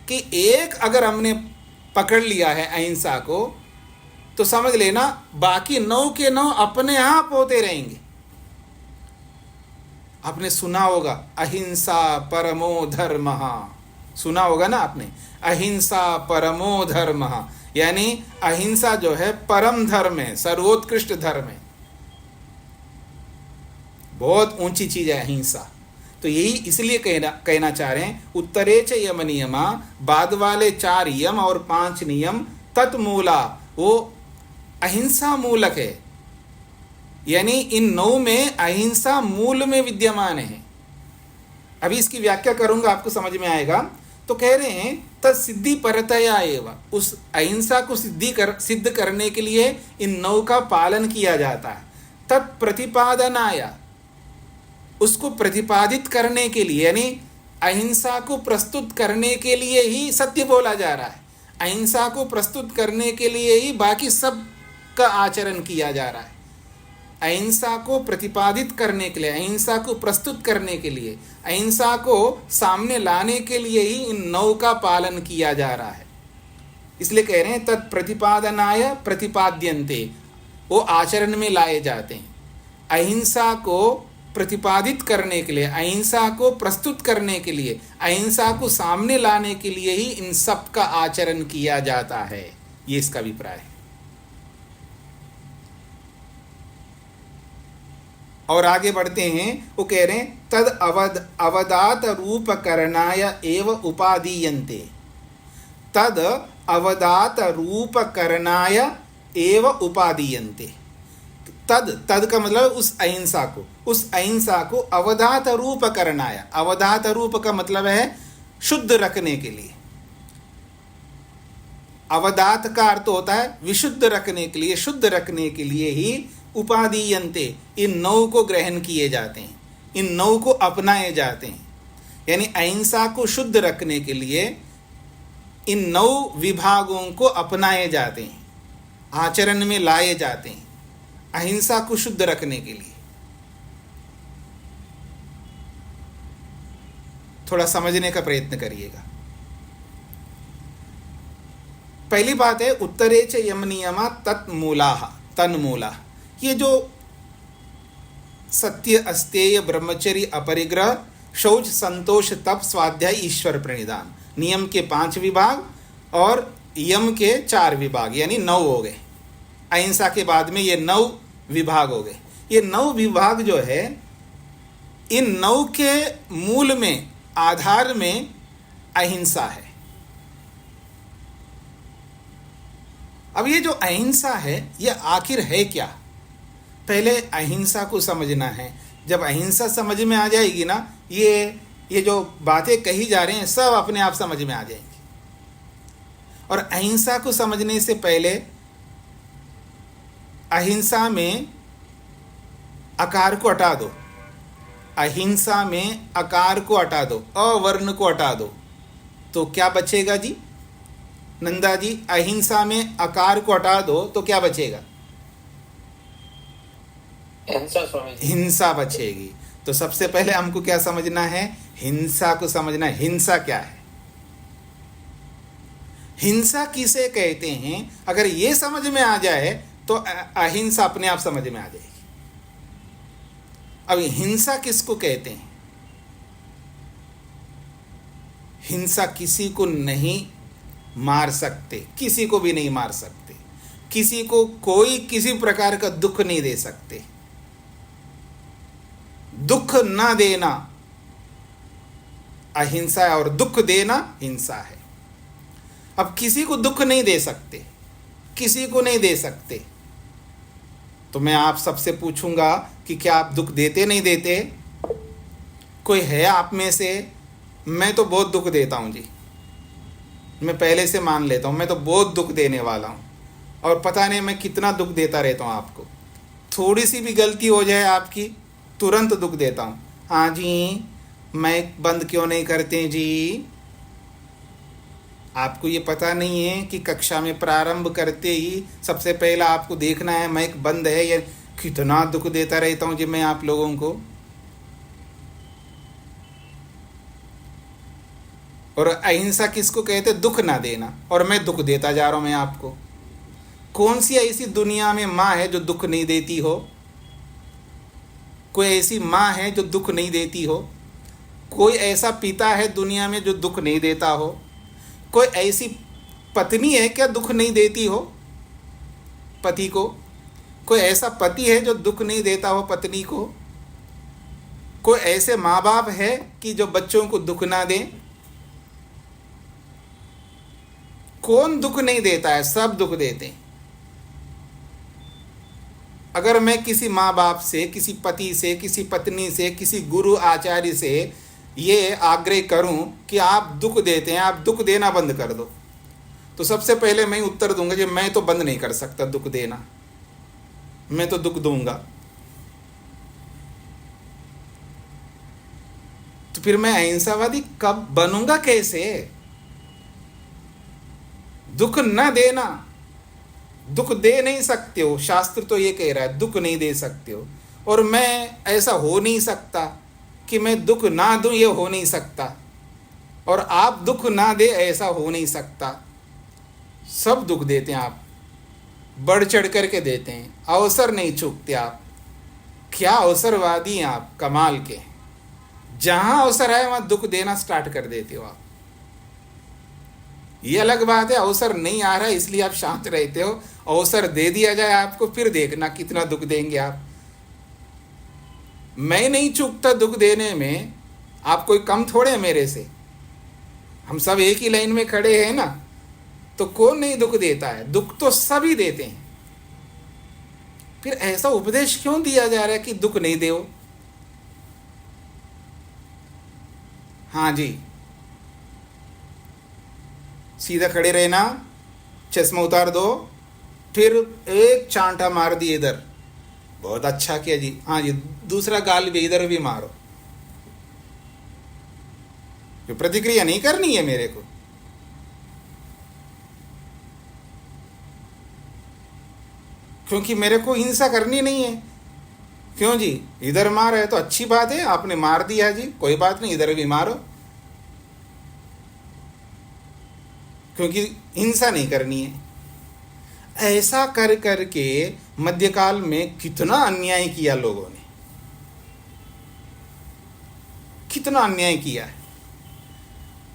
कि एक अगर हमने पकड़ लिया है अहिंसा को, तो समझ लेना बाकी 9 के 9 अपने आप होते रहेंगे। आपने सुना होगा अहिंसा परमो धर्मः, सुना होगा ना आपने, अहिंसा परमो धर्मः, यानी अहिंसा जो है परम धर्म है, सर्वोत्कृष्ट धर्म है, बहुत ऊंची चीज है अहिंसा। तो यही इसलिए कहना चाह रहे हैं, उत्तरे च यम नियमा, बाद वाले 4 यम और 5 नियम तत्मूला, वो अहिंसा मूलक है, यानी इन 9 में अहिंसा मूल में विद्यमान है। अभी इसकी व्याख्या करूंगा, आपको समझ में आएगा। तो कह रहे हैं तत् सिद्धि परतया एवं, उस अहिंसा को सिद्ध करने के लिए इन 9 का पालन किया जाता है। तत्प्रतिपादनाय, उसको प्रतिपादित करने के लिए, यानी अहिंसा को प्रस्तुत करने के लिए ही सत्य बोला जा रहा है, अहिंसा को प्रस्तुत करने के लिए ही बाकी सब का आचरण किया जा रहा है। अहिंसा को प्रतिपादित करने के लिए, अहिंसा को प्रस्तुत करने के लिए, अहिंसा को सामने लाने के लिए ही इन 9 का पालन किया जा रहा है। इसलिए कह रहे हैं तत्प्रतिपादनाय प्रतिपाद्यन्ते, वो आचरण में लाए जाते हैं। अहिंसा को प्रतिपादित करने के लिए, अहिंसा को प्रस्तुत करने के लिए, अहिंसा को सामने लाने के लिए ही इन सब का आचरण किया जाता है, ये इसका अभिप्राय है। और आगे बढ़ते हैं, वो कह रहे हैं तद अवदात रूप करणाय एव उपादीयन्ते, तद अवदात रूप करणाय एव उपादीयन्ते। तद का मतलब उस अहिंसा को अवधात रूप करणाय, अवधात रूप का मतलब है शुद्ध रखने के लिए। अवधात का अर्थ होता है विशुद्ध रखने के लिए, शुद्ध रखने के लिए ही उपादीयन्ते, इन 9 को ग्रहण किए जाते हैं, इन 9 को अपनाए जाते हैं। यानी अहिंसा को शुद्ध रखने के लिए इन 9 विभागों को अपनाए जाते हैं, आचरण में लाए जाते हैं, अहिंसा को शुद्ध रखने के लिए। थोड़ा समझने का प्रयत्न करिएगा। पहली बात है उत्तरे च यम नियमा तन्मूला, ये जो सत्य, अस्तेय, ब्रह्मचर्य, अपरिग्रह, शौच, संतोष, तप, स्वाध्याय, ईश्वर प्रणिधान, नियम के 5 विभाग और यम के 4 विभाग, यानी 9 हो गए। अहिंसा के बाद में ये 9 विभाग हो गए। ये 9 विभाग जो है, इन 9 के मूल में, आधार में अहिंसा है। अब ये जो अहिंसा है, ये आखिर है क्या? पहले अहिंसा को समझना है। जब अहिंसा समझ में आ जाएगी ना, ये जो बातें कही जा रही हैं सब अपने आप समझ में आ जाएंगी। और अहिंसा को समझने से पहले अहिंसा में आकार को हटा दो, अहिंसा में आकार को हटा दो, अवर्ण को हटा दो, तो क्या बचेगा जी? नंदा जी, अहिंसा में आकार को हटा दो तो क्या बचेगा? हिंसा बचेगी। तो सबसे पहले हमको क्या समझना है? हिंसा को समझना है। हिंसा क्या है? हिंसा किसे कहते हैं? अगर ये समझ में आ जाए तो अहिंसा अपने आप समझ में आ जाएगी। अब हिंसा किसको कहते हैं? हिंसा किसी को नहीं मार सकते, किसी को भी नहीं मार सकते, किसी को कोई किसी प्रकार का दुख नहीं दे सकते। दुख ना देना अहिंसा है और दुख देना हिंसा है। अब किसी को दुख नहीं दे सकते, किसी को नहीं दे सकते, तो मैं आप सबसे पूछूंगा कि क्या आप दुख देते नहीं देते? कोई है आप में से? मैं तो बहुत दुख देता हूं जी, मैं पहले से मान लेता हूं, मैं तो बहुत दुख देने वाला हूं, और पता नहीं मैं कितना दुख देता रहता हूं आपको। थोड़ी सी भी गलती हो जाए आपकी, तुरंत दुख देता हूं। हाँ जी, माइक बंद क्यों नहीं करते जी? आपको ये पता नहीं है कि कक्षा में प्रारंभ करते ही सबसे पहला आपको देखना है माइक बंद है या? कितना दुख देता रहता हूं जी मैं आप लोगों को। और अहिंसा किसको कहते? दुख ना देना, और मैं दुख देता जा रहा हूं मैं आपको। कौन सी ऐसी दुनिया में माँ है जो दुख नहीं देती हो? कोई ऐसी माँ है जो दुख नहीं देती हो? कोई ऐसा पिता है दुनिया में जो दुख नहीं देता हो? कोई ऐसी पत्नी है क्या दुख नहीं देती हो पति को? कोई ऐसा पति है जो दुख नहीं देता हो पत्नी को? कोई ऐसे माँ बाप है कि जो बच्चों को दुख ना दें? कौन दुख नहीं देता है? सब दुख देते हैं। अगर मैं किसी माँ बाप से, किसी पति से, किसी पत्नी से, किसी गुरु आचार्य से ये आग्रह करूं कि आप दुख देते हैं, आप दुख देना बंद कर दो, तो सबसे पहले मैं उत्तर दूंगा कि मैं तो बंद नहीं कर सकता दुख देना, मैं तो दुख दूंगा। तो फिर मैं अहिंसावादी कब बनूंगा? कैसे? दुख न देना, दुख दे नहीं सकते हो, शास्त्र तो ये कह रहा है दुख नहीं दे सकते हो। और मैं ऐसा हो नहीं सकता कि मैं दुख ना दूं, ये हो नहीं सकता। और आप दुख ना दे, ऐसा हो नहीं सकता। सब दुख देते हैं आप, बढ़ चढ़ करके देते हैं, अवसर नहीं चूकते आप। क्या अवसरवादी हैं आप, कमाल के। जहां अवसर है वहां दुख देना स्टार्ट कर देते हो आप। ये अलग बात है अवसर नहीं आ रहा है इसलिए आप शांत रहते हो, अवसर दे दिया जाए आपको, फिर देखना कितना दुख देंगे आप। मैं नहीं चूकता दुख देने में, आप कोई कम थोड़े मेरे से, हम सब एक ही लाइन में खड़े हैं ना। तो कौन नहीं दुख देता है? दुख तो सभी देते हैं। फिर ऐसा उपदेश क्यों दिया जा रहा है कि दुख नहीं दो? हाँ जी, सीधा खड़े रहना, चश्मा उतार दो, फिर एक चांटा मार दिए इधर, बहुत अच्छा किया जी। हाँ जी, दूसरा गाल भी इधर भी मारो। जो प्रतिक्रिया नहीं करनी है मेरे को, क्योंकि मेरे को हिंसा करनी नहीं है। क्यों जी? इधर मार है तो अच्छी बात है, आपने मार दिया जी, कोई बात नहीं, इधर भी मारो, क्योंकि हिंसा नहीं करनी है। ऐसा कर करके मध्यकाल में कितना अन्याय किया लोगों ने, कितना अन्याय किया है।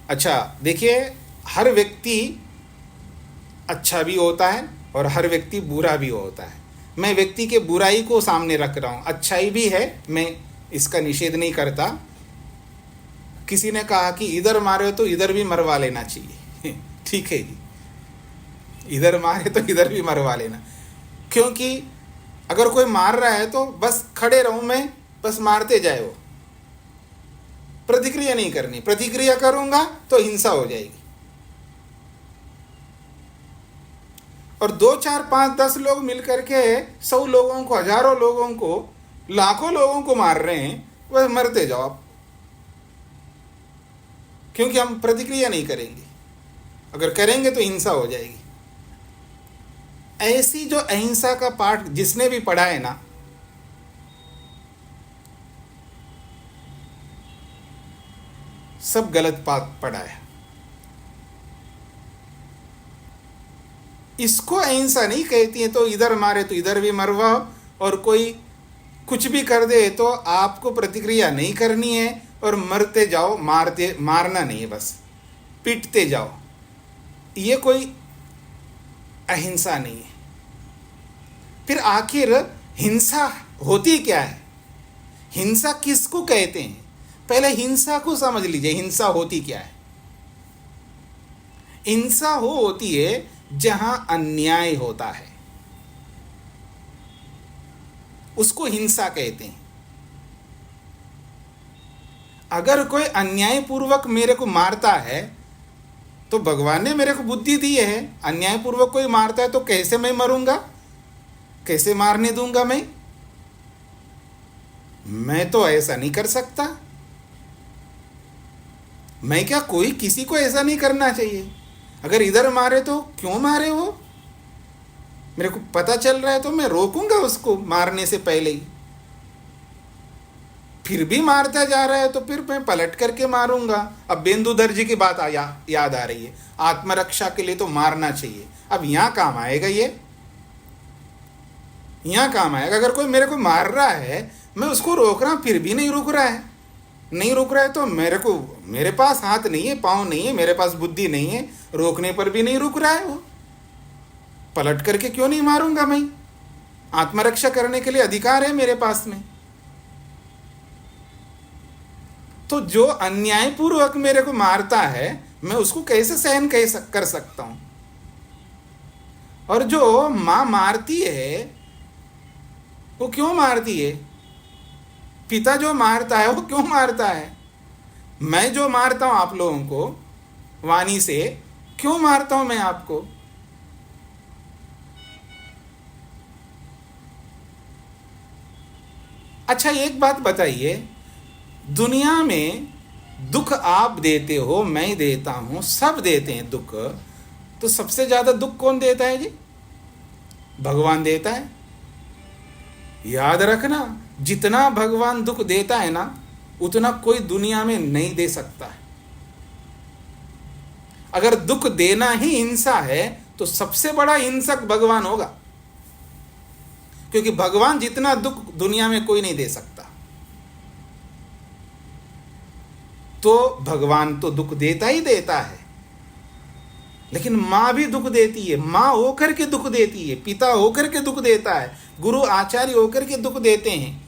अच्छा देखिए, हर व्यक्ति अच्छा भी होता है और हर व्यक्ति बुरा भी होता है। मैं व्यक्ति के बुराई को सामने रख रहा हूं, अच्छाई भी है, मैं इसका निषेध नहीं करता। किसी ने कहा कि इधर मारे तो इधर भी मरवा लेना चाहिए। ठीक है जी, इधर मारे तो इधर भी मरवा लेना, क्योंकि अगर कोई मार रहा है तो बस खड़े रहूं मैं, बस मारते जाए वो, प्रतिक्रिया नहीं करनी। प्रतिक्रिया करूंगा तो हिंसा हो जाएगी। और 2 4 5 10 लोग मिलकर के 100 लोगों को, हजारों लोगों को, लाखों लोगों को मार रहे हैं, बस मरते जाओ आप, क्योंकि हम प्रतिक्रिया नहीं करेंगे। अगर करेंगे तो हिंसा हो जाएगी। ऐसी जो अहिंसा का पाठ जिसने भी पढ़ा है ना, सब गलत पाठ पढ़ा है। इसको अहिंसा नहीं कहती है। तो इधर मारे तो इधर भी मरवाओ, और कोई कुछ भी कर दे तो आपको प्रतिक्रिया नहीं करनी है और मरते जाओ, मारना नहीं है, बस पीटते जाओ। ये कोई अहिंसा नहीं है। फिर आखिर हिंसा होती क्या है? हिंसा किसको कहते हैं? पहले हिंसा को समझ लीजिए, हिंसा होती क्या है। हिंसा होती है जहां अन्याय होता है, उसको हिंसा कहते हैं। अगर कोई अन्यायपूर्वक मेरे को मारता है तो भगवान ने मेरे को बुद्धि दी है, अन्यायपूर्वक कोई मारता है तो कैसे मैं मरूंगा, कैसे मारने दूंगा मैं तो ऐसा नहीं कर सकता। मैं क्या, कोई किसी को ऐसा नहीं करना चाहिए। अगर इधर मारे तो क्यों मारे वो, मेरे को पता चल रहा है तो मैं रोकूंगा उसको मारने से पहले ही। फिर भी मारता जा रहा है तो फिर मैं पलट करके मारूंगा। अब बेंदुधर जी की बात याद आ रही है, आत्मरक्षा के लिए तो मारना चाहिए। अब यहां काम आएगा, ये यहां काम आएगा। अगर कोई मेरे को मार रहा है, मैं उसको रोक रहा हूं, फिर भी नहीं रुक रहा है तो मेरे पास हाथ नहीं है, पांव नहीं है, मेरे पास बुद्धि नहीं है, रोकने पर भी नहीं रुक रहा है वो, पलट करके क्यों नहीं मारूंगा मैं? आत्मरक्षा करने के लिए अधिकार है मेरे पास में। तो जो अन्यायपूर्वक मेरे को मारता है मैं उसको कैसे सहन कर सकता हूं? और जो मां मारती है वो क्यों मारती है? पिता जो मारता है वो क्यों मारता है? मैं जो मारता हूं आप लोगों को वाणी से, क्यों मारता हूं मैं आपको? अच्छा एक बात बताइए, दुनिया में दुख आप देते हो, मैं देता हूं, सब देते हैं दुख, तो सबसे ज्यादा दुख कौन देता है जी? भगवान देता है। याद रखना, जितना भगवान दुख देता है ना उतना कोई दुनिया में नहीं दे सकता है। अगर दुख देना ही हिंसा है तो सबसे बड़ा हिंसक भगवान होगा, क्योंकि भगवान जितना दुख दुनिया में कोई नहीं दे सकता। तो भगवान तो दुख देता ही देता है, लेकिन मां भी दुख देती है। मां होकर के दुख देती है, पिता होकर के दुख देता है, गुरु आचार्य होकर के दुख देते हैं,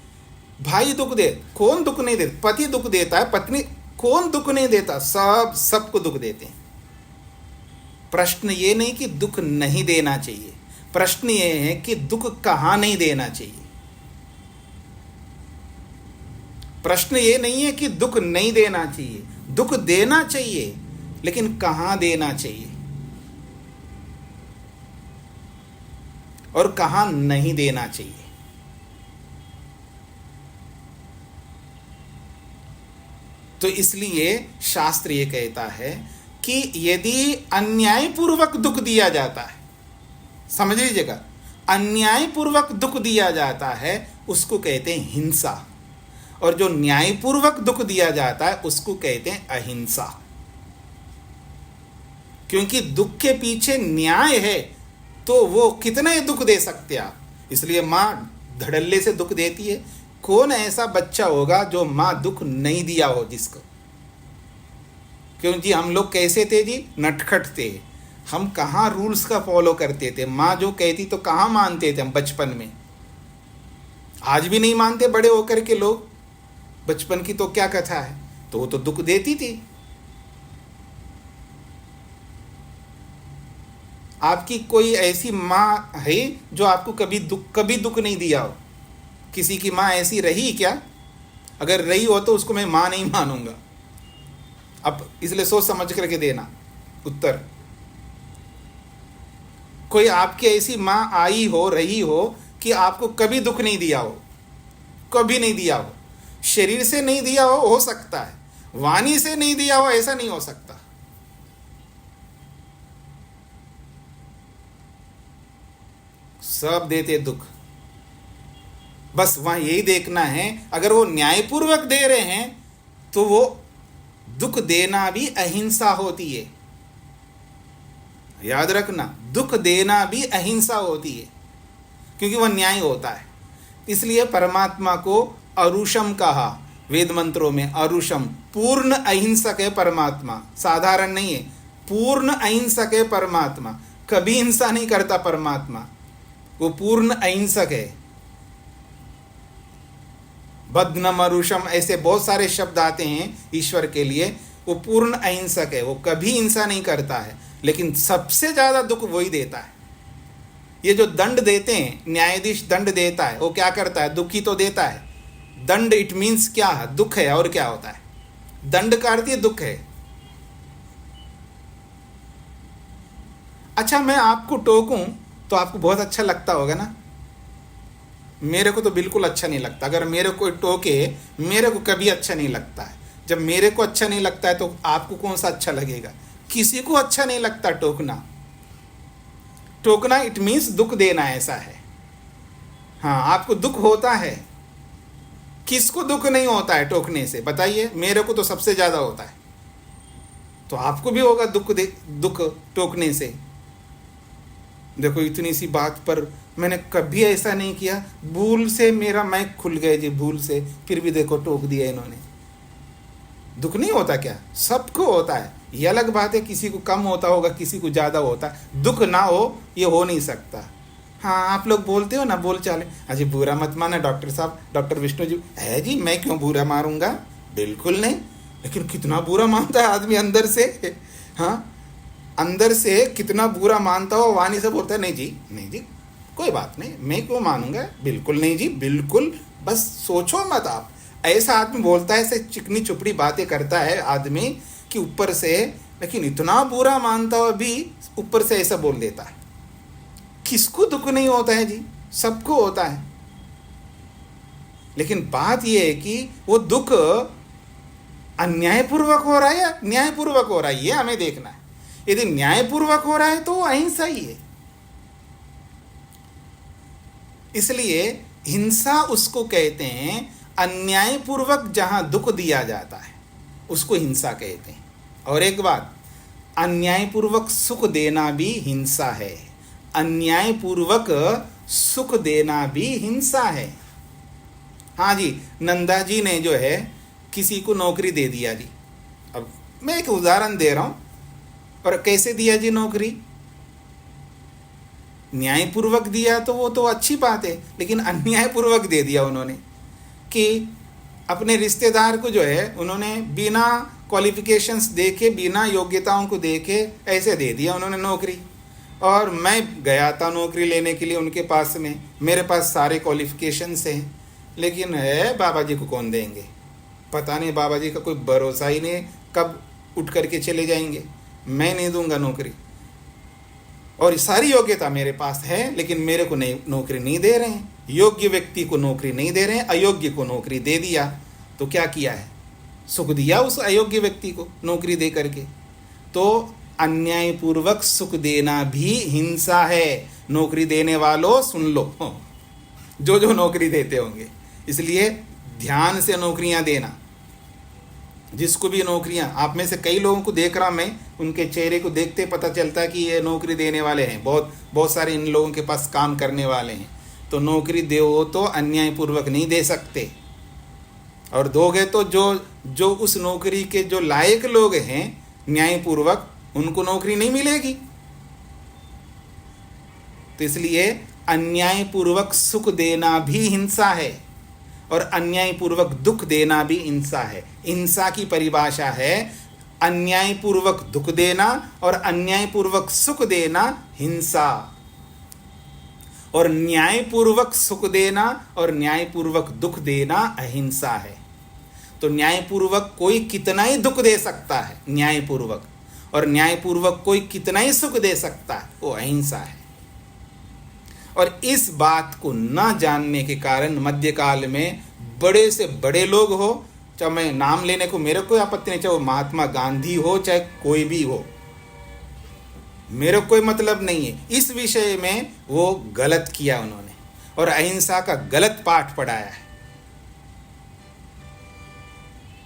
भाई दुख दे, कौन दुख नहीं देता? पति दुख देता है, पत्नी, कौन दुख नहीं देता? सबको दुख देते हैं। प्रश्न ये नहीं कि दुख नहीं देना चाहिए, प्रश्न ये है कि दुख कहां नहीं देना चाहिए। प्रश्न ये नहीं है कि दुख नहीं देना चाहिए, दुख देना चाहिए, लेकिन कहां देना चाहिए और कहां नहीं देना चाहिए। तो इसलिए शास्त्र ये कहता है कि यदि अन्यायपूर्वक दुख दिया जाता है, समझ लीजिएगा, अन्यायपूर्वक दुख दिया जाता है उसको कहते हैं हिंसा, और जो न्यायपूर्वक दुख दिया जाता है उसको कहते हैं अहिंसा। क्योंकि दुख के पीछे न्याय है तो वो कितने दुख दे सकते आप। इसलिए मां धड़ल्ले से दुख देती है। कौन ऐसा बच्चा होगा जो मां दुख नहीं दिया हो जिसको? क्यों जी, हम लोग कैसे थे जी? नटखट थे। हम कहाँ रूल्स का फॉलो करते थे? माँ जो कहती तो कहाँ मानते थे हम बचपन में? आज भी नहीं मानते बड़े होकर के लोग। बचपन की तो क्या कथा है, तो वो तो दुख देती थी। आपकी कोई ऐसी माँ है जो आपको कभी दुख नहीं दिया हो? किसी की माँ ऐसी रही क्या? अगर रही हो तो उसको मैं माँ नहीं मानूंगा। अब इसलिए सोच समझ करके देना उत्तर। कोई आपकी ऐसी माँ आई हो, रही हो कि आपको कभी दुख नहीं दिया हो, कभी नहीं दिया हो। शरीर से नहीं दिया हो सकता है, वाणी से नहीं दिया हो, ऐसा नहीं हो सकता। सब देते दुख। बस वहां यही देखना है, अगर वो न्यायपूर्वक दे रहे हैं तो वो दुख देना भी अहिंसा होती है। याद रखना, दुख देना भी अहिंसा होती है, क्योंकि वह न्याय होता है। इसलिए परमात्मा को अरुषम कहा वेद मंत्रों में। अरुषम, पूर्ण अहिंसक है परमात्मा, साधारण नहीं है, पूर्ण अहिंसक है परमात्मा। कभी हिंसा नहीं करता परमात्मा, वो पूर्ण अहिंसक है। बद्नम, अरुषम, ऐसे बहुत सारे शब्द आते हैं ईश्वर के लिए। वो पूर्ण अहिंसक है, वो कभी हिंसा नहीं करता है, लेकिन सबसे ज्यादा दुख वही देता है। ये जो दंड देते हैं, न्यायाधीश दंड देता है, वो क्या करता है? दुखी तो देता है। दंड इट मीन्स क्या है? दुख है। और क्या होता है? दंड का अर्थ ये दुख है। अच्छा, मैं आपको टोकूं तो आपको बहुत अच्छा लगता होगा ना? मेरे को तो बिल्कुल अच्छा नहीं लगता। अगर मेरे को टोके, मेरे को कभी अच्छा नहीं लगता है। जब मेरे को अच्छा नहीं लगता है तो आपको कौन सा अच्छा लगेगा? किसी को अच्छा नहीं लगता टोकना। टोकना इट मीन्स दुख देना, ऐसा है। हाँ, आपको दुख होता है। किसको दुख नहीं होता है टोकने से? बताइए। मेरे को तो सबसे ज्यादा होता है, तो आपको भी होगा दुख टोकने से। देखो, इतनी सी बात पर मैंने कभी ऐसा नहीं किया, भूल से मेरा माइक खुल गया जी, भूल से, फिर भी देखो टोक दिया इन्होंने। दुख नहीं होता क्या? सबको होता है। ये अलग बात है किसी को कम होता होगा, किसी को ज़्यादा होता है। दुख ना हो ये हो नहीं सकता। हाँ, आप लोग बोलते हो ना बोल चाले, अजी बुरा मत माना डॉक्टर साहब, डॉक्टर विष्णु जी। है जी, मैं क्यों बुरा मारूंगा? बिल्कुल नहीं। लेकिन कितना बुरा मानता है आदमी अंदर से, हाँ, अंदर से कितना बुरा मानता हो, वाणी से बोलता है नहीं जी, नहीं जी, कोई बात नहीं, मैं क्यों मानूंगा, बिल्कुल नहीं जी, बिल्कुल, बस सोचो मत आप। ऐसा आदमी बोलता है, ऐसे चिकनी चुपड़ी बातें करता है आदमी कि ऊपर से, लेकिन इतना बुरा मानता हो भी ऊपर से ऐसा बोल देता है। किसको दुख नहीं होता है जी, सबको होता है। लेकिन बात यह है कि वो दुख अन्यायपूर्वक हो रहा है या न्यायपूर्वक हो रहा है, ये हमें देखना है। यदि न्यायपूर्वक हो रहा है तो अहिंसा ही है। इसलिए हिंसा उसको कहते हैं, अन्यायपूर्वक जहां दुख दिया जाता है उसको हिंसा कहते हैं। और एक बात, अन्यायपूर्वक सुख देना भी हिंसा है, अन्यायपूर्वक सुख देना भी हिंसा है। हाँ जी, नंदा जी ने जो है किसी को नौकरी दे दिया जी। अब मैं एक उदाहरण दे रहा हूं, और कैसे दिया जी नौकरी, न्यायपूर्वक दिया तो वो तो अच्छी बात है, लेकिन अन्यायपूर्वक दे दिया उन्होंने कि अपने रिश्तेदार को जो है उन्होंने बिना क्वालिफिकेशंस देखे, बिना योग्यताओं को देखे ऐसे दे दिया उन्होंने नौकरी। और मैं गया था नौकरी लेने के लिए उनके पास में, मेरे पास सारे क्वालिफिकेशंस हैं, लेकिन है बाबा जी को कौन देंगे, पता नहीं, बाबा जी का कोई भरोसा ही नहीं, कब उठ करके चले जाएंगे, मैं नहीं दूंगा नौकरी। और सारी योग्यता मेरे पास है, लेकिन मेरे को नौकरी नहीं दे रहे हैं, योग्य व्यक्ति को नौकरी नहीं दे रहे हैं, अयोग्य को नौकरी दे दिया। तो क्या किया है, सुख दिया उस अयोग्य व्यक्ति को नौकरी दे करके। तो अन्यायपूर्वक सुख देना भी हिंसा है। नौकरी देने वालों सुन लो, जो जो नौकरी देते होंगे, इसलिए ध्यान से नौकरियां देना। जिसको भी नौकरियां, आप में से कई लोगों को देख रहा मैं, उनके चेहरे को देखते पता चलता है कि ये नौकरी देने वाले हैं, बहुत सारे इन लोगों के पास काम करने वाले हैं। तो नौकरी दो तो अन्यायपूर्वक नहीं दे सकते, और दोगे तो जो उस नौकरी के जो लायक लोग हैं न्यायपूर्वक, उनको नौकरी नहीं मिलेगी। तो इसलिए अन्यायपूर्वक सुख देना भी हिंसा है, और अन्यायपूर्वक दुख देना भी हिंसा है। हिंसा की परिभाषा है अन्यायपूर्वक दुख देना और अन्यायपूर्वक सुख देना हिंसा, और न्यायपूर्वक सुख देना और न्यायपूर्वक दुख देना अहिंसा है। तो न्यायपूर्वक कोई कितना ही दुख दे सकता है न्यायपूर्वक, और न्यायपूर्वक कोई कितना ही सुख दे सकता है, वो अहिंसा है। और इस बात को न जानने के कारण मध्यकाल में बड़े से बड़े लोग हो, चाहे मैं नाम लेने को मेरे कोई आपत्ति नहीं, चाहे वो महात्मा गांधी हो, चाहे कोई भी हो, मेरे कोई मतलब नहीं है, इस विषय में वो गलत किया उन्होंने, और अहिंसा का गलत पाठ पढ़ाया है।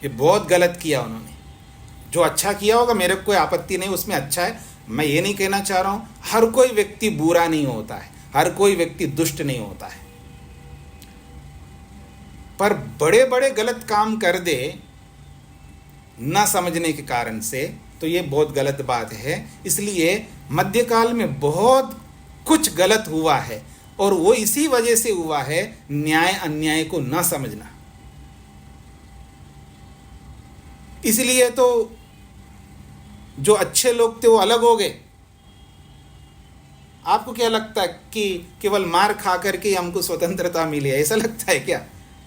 ये बहुत गलत किया उन्होंने। जो अच्छा किया होगा मेरे कोई आपत्ति नहीं, उसमें अच्छा है। मैं ये नहीं कहना चाह रहा हूं हर कोई व्यक्ति बुरा नहीं होता है, हर कोई व्यक्ति दुष्ट नहीं होता है, पर बड़े बड़े गलत काम कर दे ना समझने के कारण से, तो ये बहुत गलत बात है। इसलिए मध्यकाल में बहुत कुछ गलत हुआ है, और वो इसी वजह से हुआ है न्याय अन्याय को न समझना। इसलिए तो जो अच्छे लोग थे वो अलग हो गए। आपको क्या लगता है कि केवल मार खा करके हमको स्वतंत्रता मिली है, ऐसा लगता है क्या?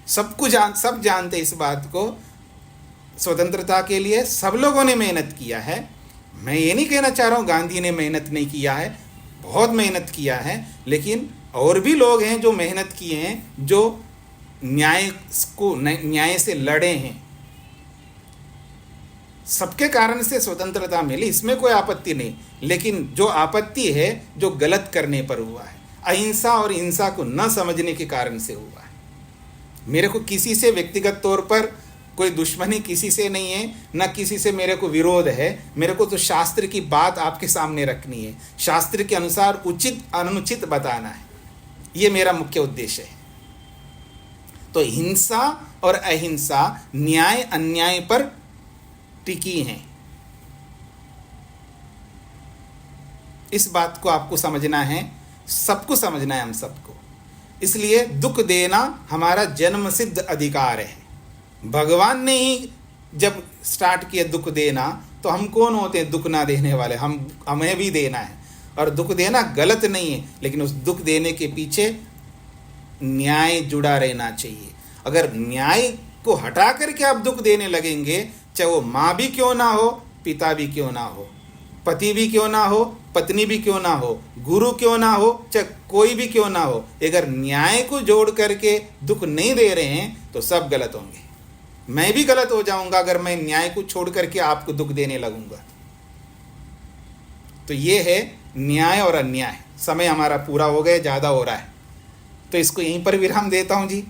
सब जानते इस बात को, स्वतंत्रता के लिए सब लोगों ने मेहनत किया है। मैं ये नहीं कहना चाह रहा हूँ गांधी ने मेहनत नहीं किया है, बहुत मेहनत किया है, लेकिन और भी लोग हैं जो मेहनत किए हैं, जो न्याय से लड़े हैं। सबके कारण से स्वतंत्रता मिली, इसमें कोई आपत्ति नहीं, लेकिन जो आपत्ति है जो गलत करने पर हुआ है, अहिंसा और हिंसा को न समझने के कारण से हुआ है। मेरे को किसी से व्यक्तिगत तौर पर कोई दुश्मनी किसी से नहीं है, न किसी से मेरे को विरोध है। मेरे को तो शास्त्र की बात आपके सामने रखनी है, शास्त्र के अनुसार उचित अनुचित बताना है, ये मेरा मुख्य उद्देश्य है। तो हिंसा और अहिंसा न्याय अन्याय पर टिकी हैं। इस बात को आपको समझना है, सबको समझना है, हम सबको। इसलिए दुख देना हमारा जन्म सिद्ध अधिकार है, भगवान ने ही जब स्टार्ट किया दुख देना, तो हम कौन होते हैं दुख ना देने वाले? हमें भी देना है, और दुख देना गलत नहीं है, लेकिन उस दुख देने के पीछे न्याय जुड़ा रहना चाहिए। अगर न्याय को हटा करके आप दुख देने लगेंगे, चाहे वो माँ भी क्यों ना हो, पिता भी क्यों ना हो, पति भी क्यों ना हो, पत्नी भी क्यों ना हो, गुरु क्यों ना हो, चाहे कोई भी क्यों ना हो, अगर न्याय को जोड़ करके दुख नहीं दे रहे हैं तो सब गलत होंगे। मैं भी गलत हो जाऊंगा अगर मैं न्याय को छोड़ करके आपको दुख देने लगूंगा। तो ये है न्याय और अन्याय। समय हमारा पूरा हो गया, ज़्यादा हो रहा है, तो इसको यहीं पर विराम देता हूँ जी।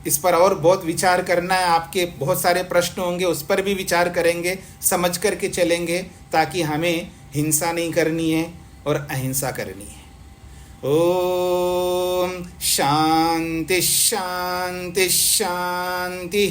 इस पर और बहुत विचार करना है, आपके बहुत सारे प्रश्न होंगे, उस पर भी विचार करेंगे, समझ करके चलेंगे, ताकि हमें हिंसा नहीं करनी है और अहिंसा करनी है। ओम शांति शांति शांति।